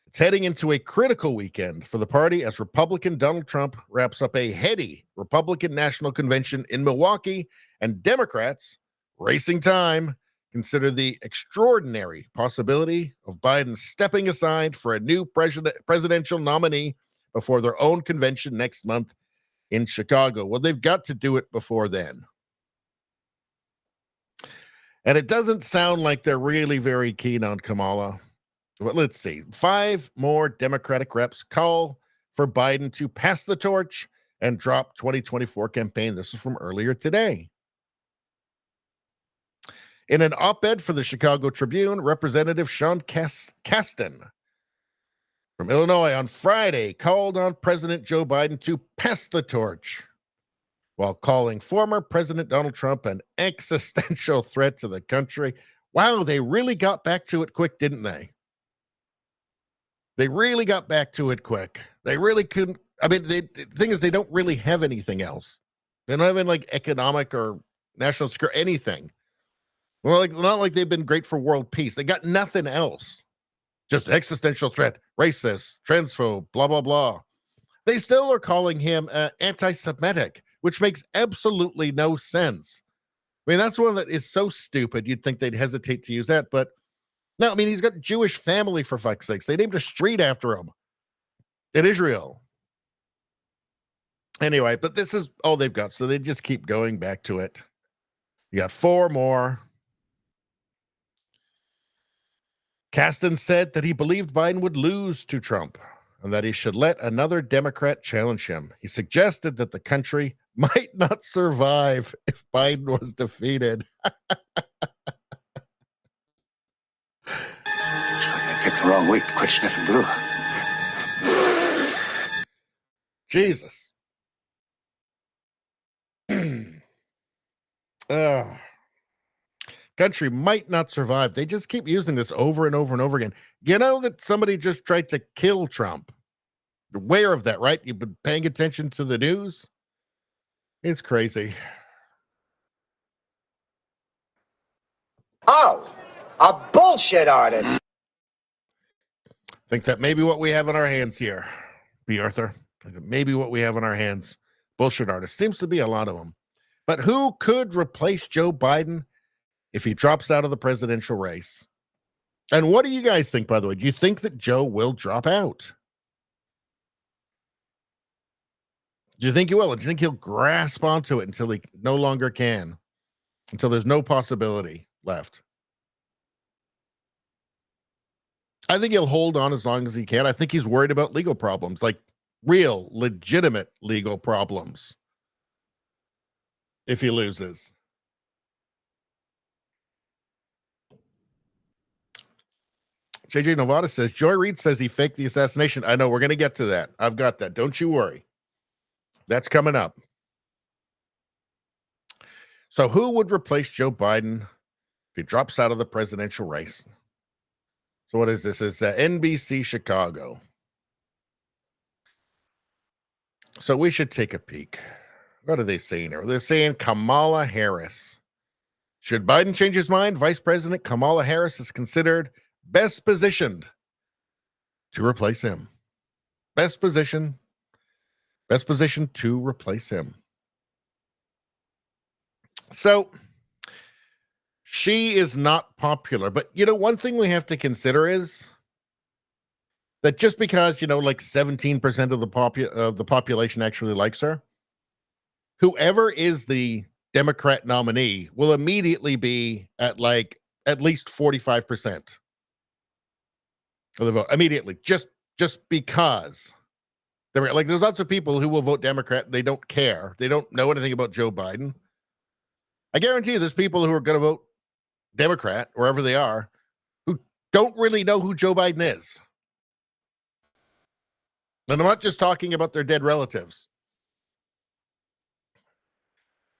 It's heading into a critical weekend for the party as Republican Donald Trump wraps up a heady Republican National Convention in Milwaukee, and Democrats, racing time, consider the extraordinary possibility of Biden stepping aside for a new presidential nominee before their own convention next month in Chicago. Well, they've got to do it before then. And it doesn't sound like they're really very keen on Kamala. But let's see. 5 more Democratic reps call for Biden to pass the torch and drop 2024 campaign. This is from earlier today. In an op-ed for the Chicago Tribune, Representative Sean Casten from Illinois on Friday called on President Joe Biden to pass the torch while calling former President Donald Trump an existential threat to the country. Wow, they really got back to it quick, didn't they? They really got back to it quick. They really couldn't. I mean, the thing is, they don't really have anything else. They don't have any like economic or national security, anything. Well, like not like they've been great for world peace. They got nothing else. Just existential threat, racist, transphobe, blah, blah, blah. They still are calling him anti-Semitic, which makes absolutely no sense. I mean, that's one that is so stupid. You'd think they'd hesitate to use that, but no, I mean, he's got Jewish family, for fuck's sakes. They named a street after him in Israel. Anyway, but this is all they've got, so they just keep going back to it. You got 4 more. Casten said that he believed Biden would lose to Trump and that he should let another Democrat challenge him. He suggested that the country might not survive if Biden was defeated. I picked the wrong week to quit sniffing glue. Jesus. Country might not survive. They just keep using this over and over and over again. You know that somebody just tried to kill Trump. You're aware of that, right? You've been paying attention to the news. It's crazy. Oh, a bullshit artist. Think that may be what we have in our hands here, B. Arthur. Think that maybe what we have in our hands. Bullshit artists. Seems to be a lot of them. But who could replace Joe Biden if he drops out of the presidential race? And what do you guys think, by the way? Do you think that Joe will drop out? Do you think he will? Or do you think he'll grasp onto it until he no longer can? Until there's no possibility left? I think he'll hold on as long as he can. I think he's worried about legal problems, like real, legitimate legal problems, if he loses. JJ Novata says, Joy Reid says he faked the assassination. I know, we're going to get to that. I've got that. Don't you worry. That's coming up. So who would replace Joe Biden if he drops out of the presidential race? So what is this? It's NBC Chicago. So we should take a peek. What are they saying here? They're saying Kamala Harris. Should Biden change his mind, Vice President Kamala Harris is considered best positioned to replace him. Best position to replace him. So she is not popular, but you know, one thing we have to consider is that just because, you know, like 17% of the population actually likes her, whoever is the Democrat nominee will immediately be at like at least 45% of the vote immediately, just because they're like, there's lots of people who will vote Democrat. They don't care. They don't know anything about Joe Biden. I guarantee you there's people who are going to vote Democrat, wherever they are, who don't really know who Joe Biden is. And I'm not just talking about their dead relatives.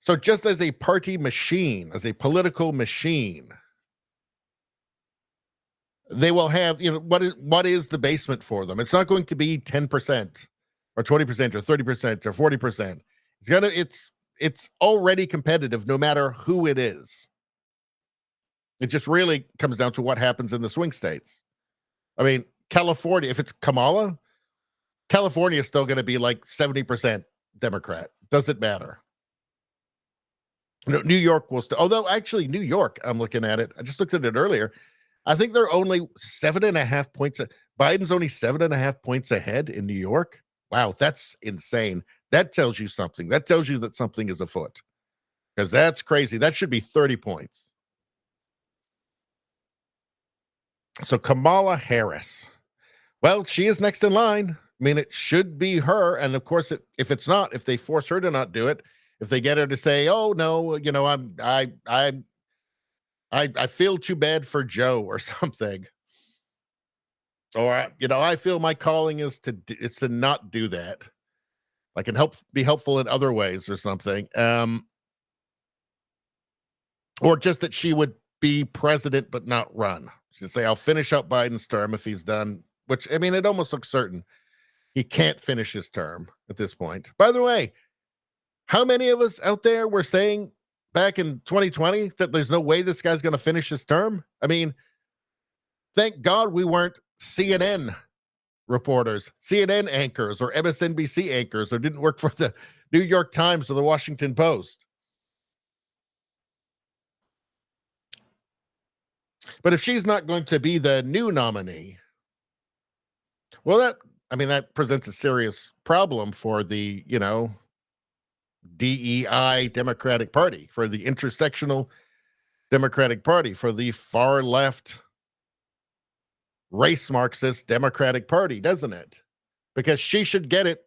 So just as a party machine, as a political machine, they will have, you know, what is the basement for them? It's not going to be 10% or 20% or 30% or 40%. It's already competitive no matter who it is. It just really comes down to what happens in the swing states. I mean, California, if it's Kamala, California is still going to be like 70% Democrat. Doesn't matter. New York will still, although actually New York, I'm looking at it. I just looked at it earlier. I think they're only 7.5 points. Biden's only 7.5 points ahead in New York. Wow, that's insane. That tells you something. That tells you that something is afoot. Because that's crazy. That should be 30 points. So Kamala Harris. Well, she is next in line. I mean, it should be her. And of course, if it's not, if they force her to not do it, if they get her to say, "Oh no, you know, I feel too bad for Joe," or something, or you know, I feel my calling is to not do that. I can be helpful in other ways or something, or just that she would be president but not run. She'd say, "I'll finish up Biden's term if he's done," which I mean, it almost looks certain he can't finish his term at this point. By the way, how many of us out there were saying back in 2020 that there's no way this guy's going to finish his term? I mean, thank God we weren't CNN reporters, CNN anchors, or MSNBC anchors, or didn't work for the New York Times or the Washington Post. But if she's not going to be the new nominee, well, that presents a serious problem for the, you know, DEI Democratic Party, for the intersectional Democratic Party, for the far left race Marxist Democratic Party, doesn't it? Because she should get it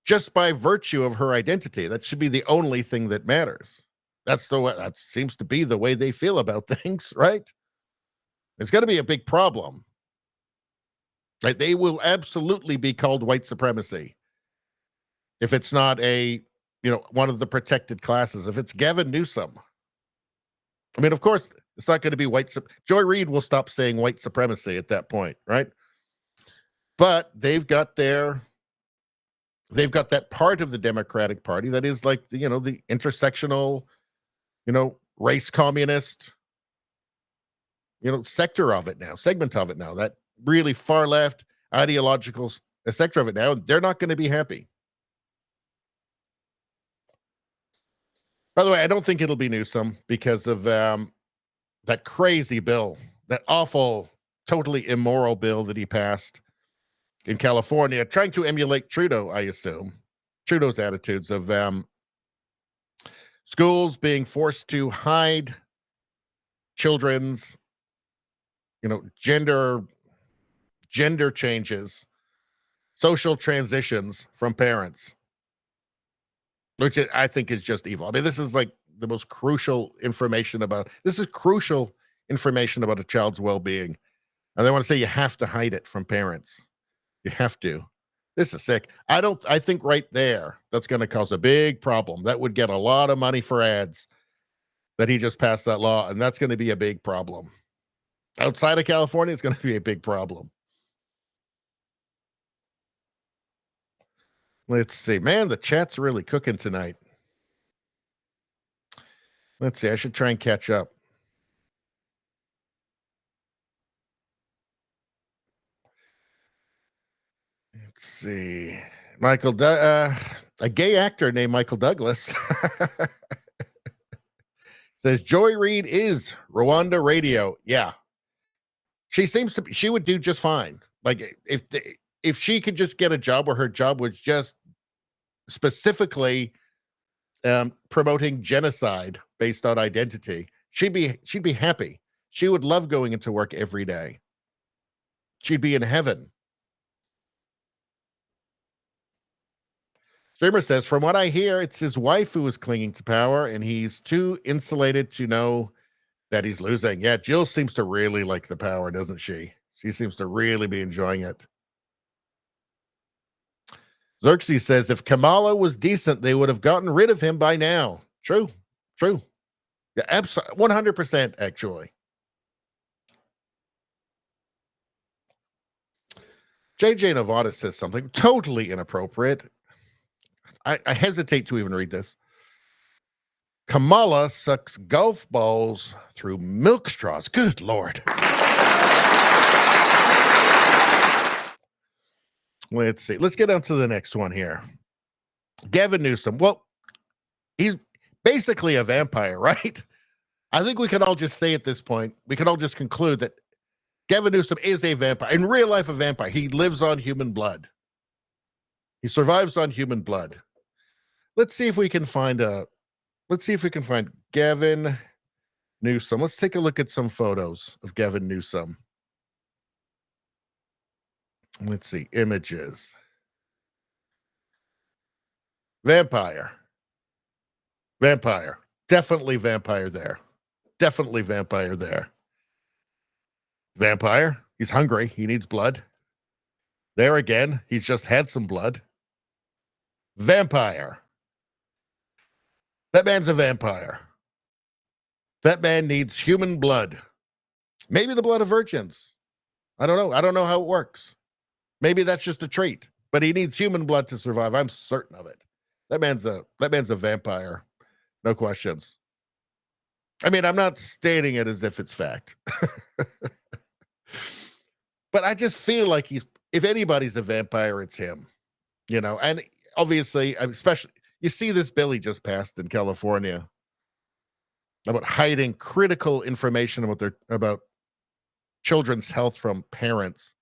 just by virtue of her identity. That should be the only thing that matters. That seems to be the way they feel about things, right? It's going to be a big problem. Right? They will absolutely be called white supremacy if it's not one of the protected classes. If it's Gavin Newsom, I mean, of course, it's not going to be Joy Reid will stop saying white supremacy at that point, right? But they've got that part of the Democratic Party that is like the intersectional, race communist, segment of it now, that really far left ideological sector of it now. They're not going to be happy. By the way, I don't think it'll be Newsom because of that crazy bill, that awful, totally immoral bill that he passed in California, trying to emulate Trudeau, I assume. Trudeau's attitudes of schools being forced to hide children's, gender changes, social transitions from parents, which I think is just evil. I mean, this is like the most crucial information about a child's well-being. And they want to say you have to hide it from parents. You have to. This is sick. I think right there, that's going to cause a big problem. That would get a lot of money for ads that he just passed that law. And that's going to be a big problem. Outside of California, it's going to be a big problem. Let's see. Man, the chat's really cooking tonight. Let's see. I should try and catch up. Let's see. A gay actor named Michael Douglas says Joy Reid is Rwanda radio. Yeah. She would do just fine. Like if she could just get a job where her job was just specifically promoting genocide based on identity, she'd be happy. She would love going into work every day. She'd be in heaven. Streamer says, from what I hear, it's his wife who is clinging to power, and he's too insulated to know that he's losing. Yeah, Jill seems to really like the power, doesn't she? She seems to really be enjoying it. Xerxes says, if Kamala was decent, they would have gotten rid of him by now. True. Yeah, absolutely, 100%, actually. JJ Nevada says something totally inappropriate. I hesitate to even read this. Kamala sucks golf balls through milk straws. Good Lord. Let's see. Let's get on to the next one here. Gavin Newsom. Well, he's basically a vampire, right? I think we can all just say at this point, we can all just conclude that Gavin Newsom is a vampire. In real life, a vampire. He lives on human blood. He survives on human blood. Let's see if we can find Gavin Newsom. Let's take a look at some photos of Gavin Newsom. Let's see. Images. Vampire. Vampire. Definitely vampire there. Definitely vampire there. Vampire. He's hungry. He needs blood. There again. He's just had some blood. Vampire. That man's a vampire. That man needs human blood. Maybe the blood of virgins. I don't know. I don't know how it works. Maybe that's just a trait. But he needs human blood to survive. I'm certain of it. That man's a vampire. No questions. I mean, I'm not stating it as if it's fact. But I just feel like if anybody's a vampire, it's him. You know, and obviously, especially, you see this bill he just passed in California about hiding critical information about children's health from parents.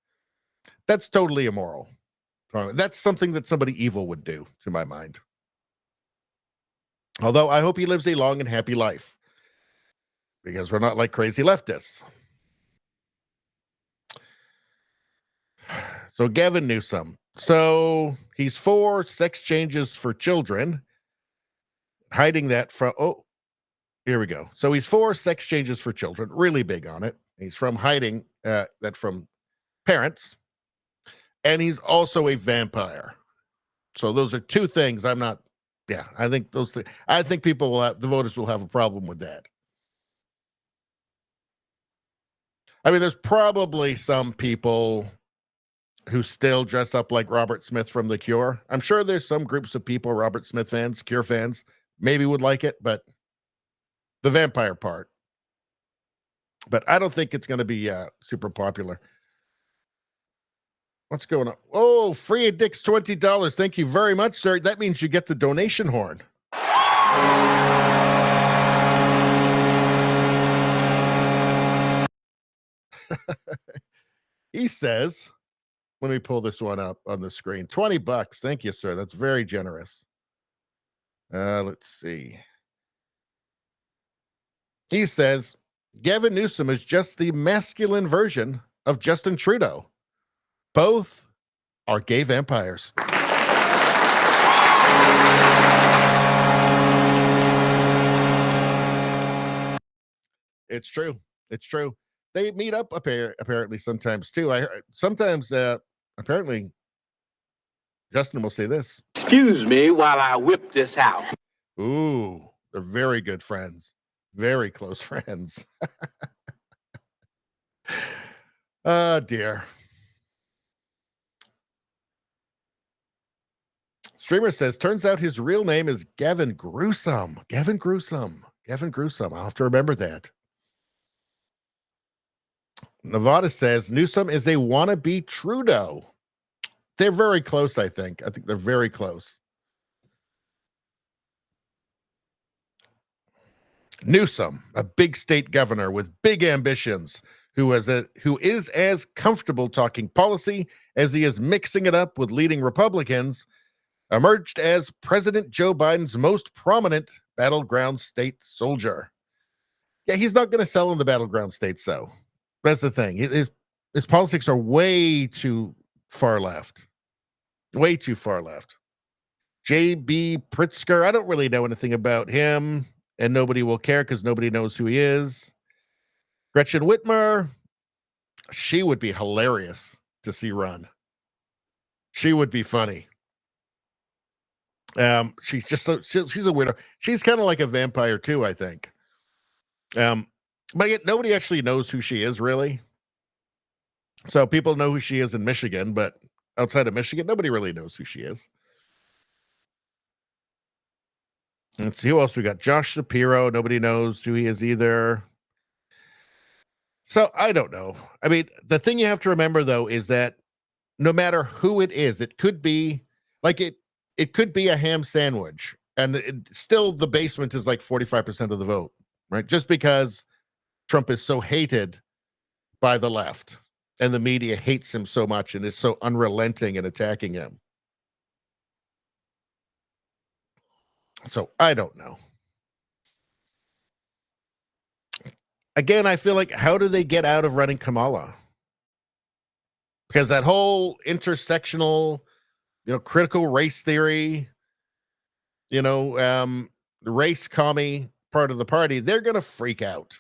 That's totally immoral. That's something that somebody evil would do, to my mind. Although I hope he lives a long and happy life, because we're not like crazy leftists. So Gavin Newsom. So he's for sex changes for children, hiding that from, here we go. So he's for sex changes for children, really big on it. He's from hiding that from parents, and he's also a vampire. So those are two things I'm not, I think I think the voters will have a problem with that. I mean, there's probably some people who still dress up like Robert Smith from The Cure. I'm sure there's some groups of people, Robert Smith fans, Cure fans, maybe would like it, but the vampire part. But I don't think it's going to be super popular. What's going on? Oh, free addicts $20. Thank you very much, sir. That means you get the donation horn. He says, let me pull this one up on the screen. $20. Thank you, sir. That's very generous. Let's see. He says, Gavin Newsom is just the masculine version of Justin Trudeau. Both are gay vampires. It's true. It's true. They meet up apparently sometimes too. Apparently Justin will say this. Excuse me while I whip this out. Ooh, they're very good friends. Very close friends. Oh, dear. Streamer says, turns out his real name is Gavin Gruesome. Gavin Gruesome. Gavin Gruesome. I'll have to remember that. Nevada says, Newsom is a wannabe Trudeau. They're very close, I think. I think they're very close. Newsom, a big state governor with big ambitions, who is as comfortable talking policy as he is mixing it up with leading Republicans, emerged as President Joe Biden's most prominent battleground state soldier. Yeah, he's not going to sell in the battleground states, though. That's the thing. His politics are way too far left. Way too far left. J.B. Pritzker, I don't really know anything about him, and nobody will care because nobody knows who he is. Gretchen Whitmer, she would be hilarious to see run. She would be funny. She's just she's a weirdo. She's kind of like a vampire too, I think. But yet nobody actually knows who she is, really. So people know who she is in Michigan, but outside of Michigan, nobody really knows who she is. Let's see who else we got. Josh Shapiro, nobody knows who he is either. So I don't know. I mean, the thing you have to remember, though, is that no matter who it is, it could be like it could be a ham sandwich, and still the basement is like 45% of the vote, right? Just because Trump is so hated by the left and the media hates him so much and is so unrelenting in attacking him. So I don't know. Again, I feel like, how do they get out of running Kamala? Because that whole intersectional, critical race theory, the race commie part of the party, they're going to freak out.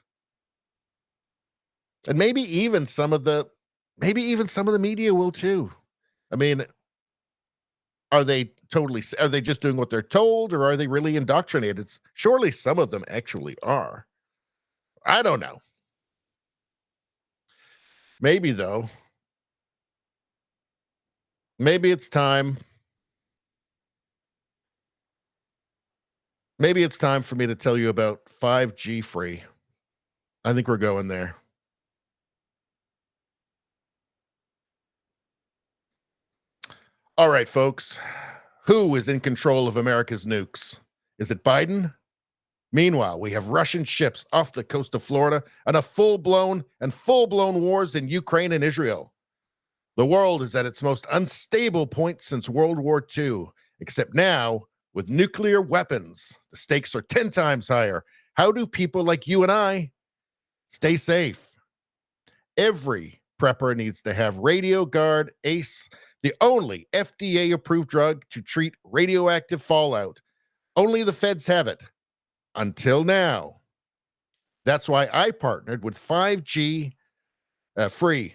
And maybe even some of the media will too. I mean, are they just doing what they're told, or are they really indoctrinated? Surely some of them actually are. I don't know. Maybe though. Maybe it's time. Maybe it's time for me to tell you about 5G free. I think we're going there. All right, folks. Who is in control of America's nukes? Is it Biden? Meanwhile, we have Russian ships off the coast of Florida and full-blown wars in Ukraine and Israel. The world is at its most unstable point since World War II, except now with nuclear weapons. The stakes are 10 times higher. How do people like you and I stay safe? Every prepper needs to have RadioGuard ACE, the only FDA-approved drug to treat radioactive fallout. Only the feds have it. Until now. That's why I partnered with 5G Free,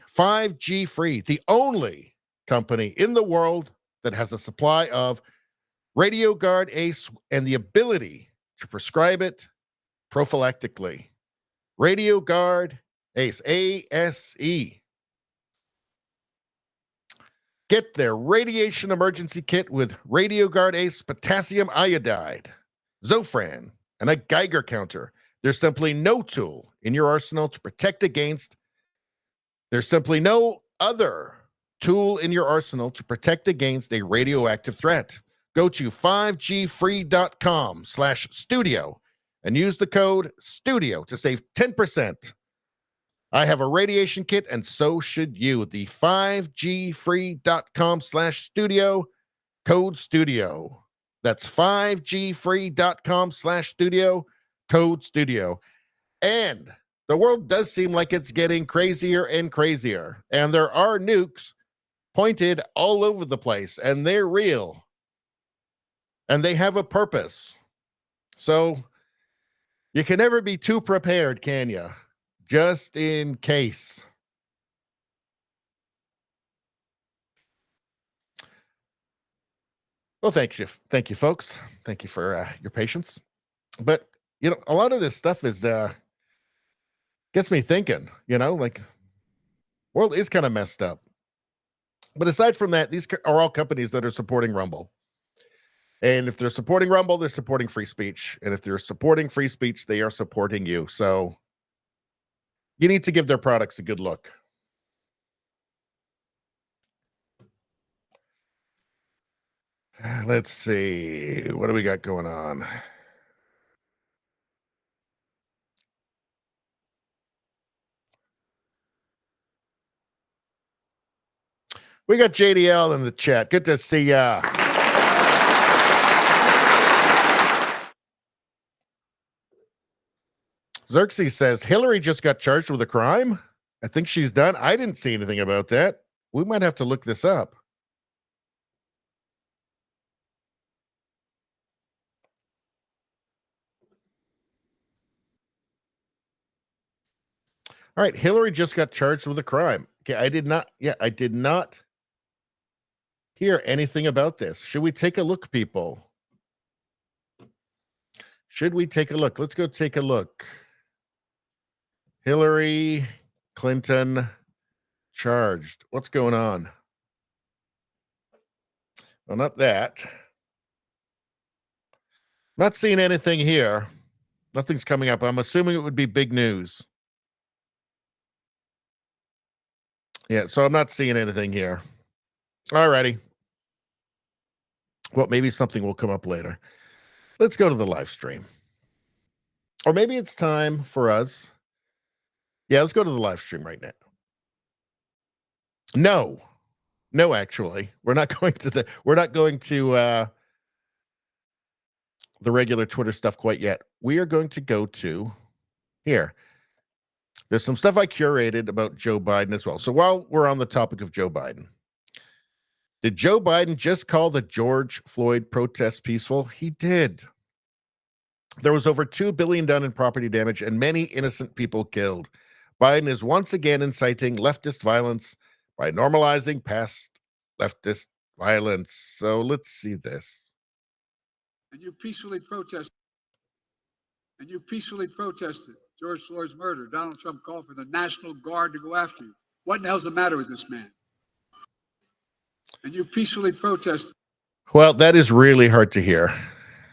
the only company in the world that has a supply of RadioGuard ACE and the ability to prescribe it prophylactically. RadioGuard ACE, ASE. Get their radiation emergency kit with RadioGuard ACE potassium iodide, Zofran, and a Geiger counter. There's simply no tool in your arsenal to protect against. There's simply no other tool in your arsenal to protect against a radioactive threat. Go to 5gfree.com/studio and use the code STUDIO to save 10%. I have a radiation kit, and so should you. The 5gfree.com/studio, code STUDIO. That's 5gfree.com/studio, code STUDIO. And the world does seem like it's getting crazier and crazier. And there are nukes pointed all over the place, and they're real. And they have a purpose. So you can never be too prepared, can you? Just in case. Well, thank you, folks. Thank you for your patience. But a lot of this stuff is gets me thinking. Like, world is kind of messed up. But aside from that, these are all companies that are supporting Rumble. And if they're supporting Rumble, they're supporting free speech. And if they're supporting free speech, they are supporting you. So you need to give their products a good look. Let's see. What do we got going on? We got JDL in the chat. Good to see ya. Xerxes says, Hillary just got charged with a crime? I think she's done. I didn't see anything about that. We might have to look this up. All right, Hillary just got charged with a crime. Okay, I did not hear anything about this. Should we take a look, people? Should we take a look? Let's go take a look. Hillary Clinton charged. What's going on? Well, not that. Not seeing anything here. Nothing's coming up. I'm assuming it would be big news. Yeah, so I'm not seeing anything here. All righty. Well, maybe something will come up later. Let's go to the live stream. Or maybe it's time for us. Yeah, let's go to the live stream right now. No, actually. We're not going to the regular Twitter stuff quite yet. We are going to go to here. There's some stuff I curated about Joe Biden as well. So while we're on the topic of Joe Biden, did Joe Biden just call the George Floyd protests peaceful? He did. There was over $2 billion done in property damage and many innocent people killed. Biden is once again inciting leftist violence by normalizing past leftist violence. So let's see this. And you peacefully protested George Floyd's murder. Donald Trump called for the National Guard to go after you. What in the hell's the matter with this man? And you peacefully protested. Well, that is really hard to hear.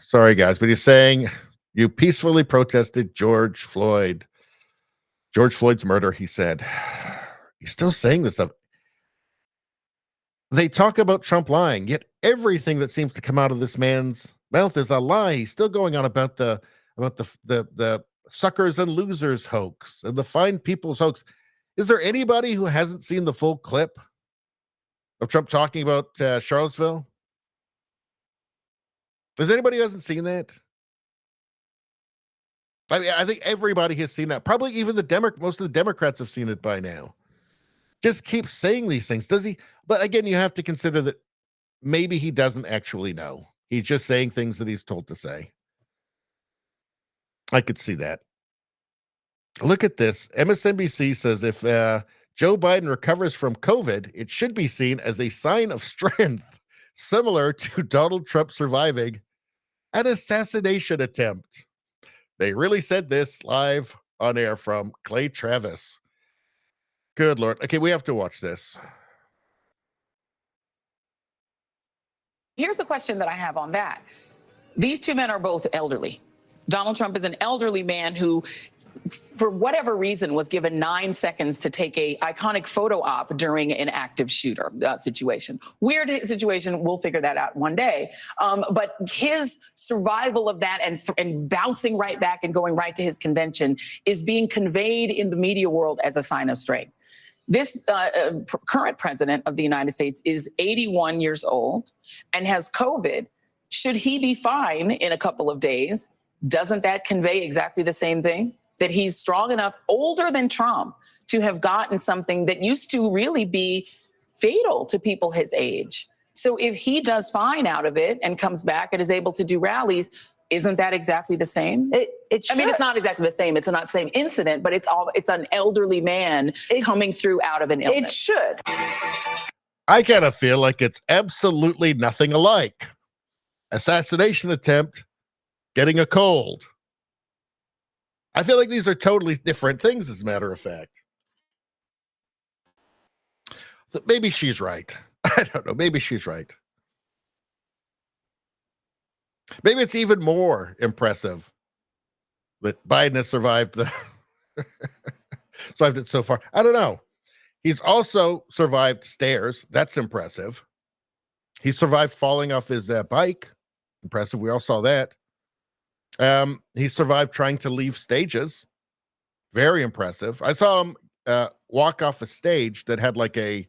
Sorry, guys, but he's saying you peacefully protested George Floyd's murder, he said. He's still saying this stuff. They talk about Trump lying, yet everything that seems to come out of this man's mouth is a lie. He's still going on about the suckers and losers hoax and the fine people's hoax. Is there anybody who hasn't seen the full clip of Trump talking about Charlottesville? Is anybody who hasn't seen that? I mean, I think everybody has seen that. Probably even most of the Democrats have seen it by now. Just keeps saying these things. Does he? But again, you have to consider that maybe he doesn't actually know. He's just saying things that he's told to say. I could see that. Look at this. MSNBC says if Joe Biden recovers from COVID, it should be seen as a sign of strength, similar to Donald Trump surviving an assassination attempt. They really said this live on air from Clay Travis. Good Lord. Okay, we have to watch this. Here's the question that I have on that. These two men are both elderly. Donald Trump is an elderly man who, for whatever reason, was given 9 seconds to take a iconic photo op during an active shooter situation. Weird situation. We'll figure that out one day. But his survival of that and bouncing right back and going right to his convention is being conveyed in the media world as a sign of strength. This current president of the United States is 81 years old and has COVID. Should he be fine in a couple of days? Doesn't that convey exactly the same thing? That he's strong enough, older than Trump, to have gotten something that used to really be fatal to people his age. So if he does fine out of it and comes back and is able to do rallies, isn't that exactly the same? It should. I mean, it's not exactly the same. It's not the same incident, but it's an elderly man coming through out of an illness. It should. I kind of feel like it's absolutely nothing alike. Assassination attempt, getting a cold. I feel like these are totally different things, as a matter of fact. Maybe she's right. I don't know. Maybe she's right. Maybe it's even more impressive that Biden has survived survived it so far. I don't know. He's also survived stairs. That's impressive. He survived falling off his bike. Impressive. We all saw that. He survived trying to leave stages. Very impressive. I saw him walk off a stage that had like a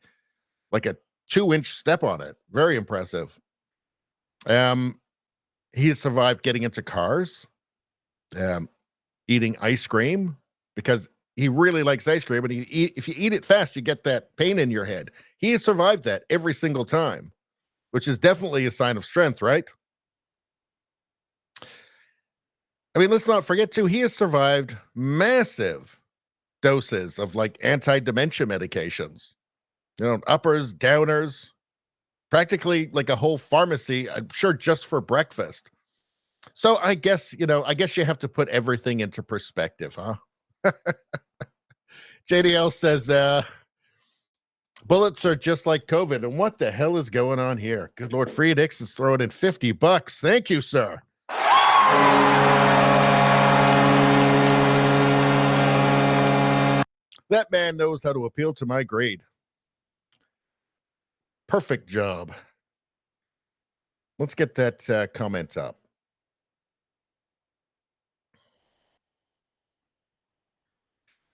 2-inch step on it. Very impressive. He survived getting into cars, eating ice cream, because he really likes ice cream. And if you eat it fast, you get that pain in your head. He has survived that every single time, which is definitely a sign of strength, right? I mean, let's not forget, too, he has survived massive doses of like anti-dementia medications, uppers, downers, practically like a whole pharmacy, I'm sure, just for breakfast. So I guess you have to put everything into perspective, huh? JDL says, bullets are just like COVID. And what the hell is going on here? Good Lord, Friedix is throwing in $50. Thank you, sir. That man knows how to appeal to my greed. perfect job. Let's get that comment up.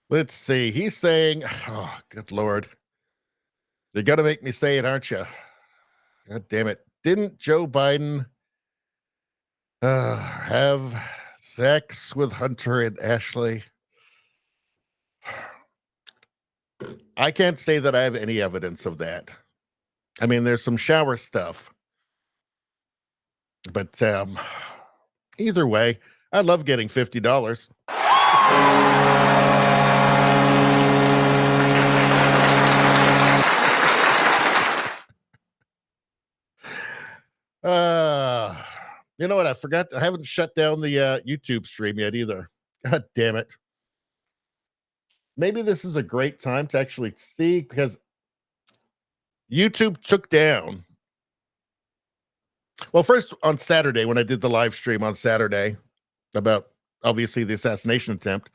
Let's see. He's saying, oh, good Lord. You're going to make me say it, aren't you? God damn it. Didn't Joe Biden have sex with Hunter and Ashley? I can't say that I have any evidence of that. I mean, there's some shower stuff. But either way, I love getting $50. You know what? I forgot. I haven't shut down the YouTube stream yet either. God damn it. Maybe this is a great time to actually see, because YouTube took down. Well, first on Saturday, when I did the live stream on Saturday about obviously the assassination attempt,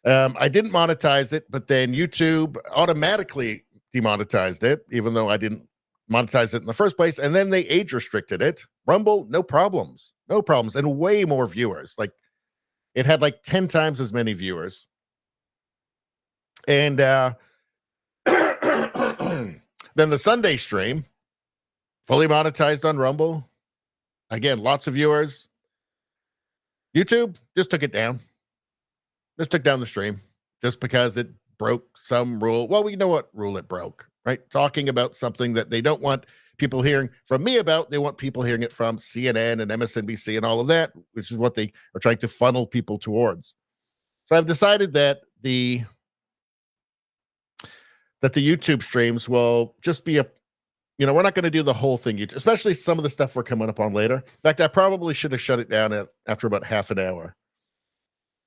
I didn't monetize it, but then YouTube automatically demonetized it, even though I didn't monetize it in the first place. And then they age restricted it. Rumble, no problems, and way more viewers. Like, it had like 10 times as many viewers. And then the Sunday stream, fully monetized on Rumble. Again, lots of viewers. YouTube just took it down. Just took down the stream just because it broke some rule. Well, we know what rule it broke, right? Talking about something that they don't want people hearing from me about. They want people hearing it from CNN and MSNBC and all of that, which is what they are trying to funnel people towards. So I've decided that the YouTube streams will just be we're not going to do the whole thing, especially some of the stuff we're coming up on later. In fact, I probably should have shut it down after about half an hour.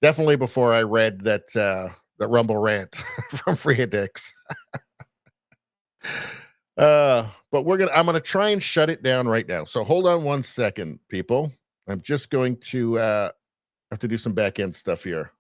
Definitely before I read that Rumble rant from Freadix. But I'm gonna try and shut it down right now. So hold on one second, people. I'm just going to have to do some back end stuff here.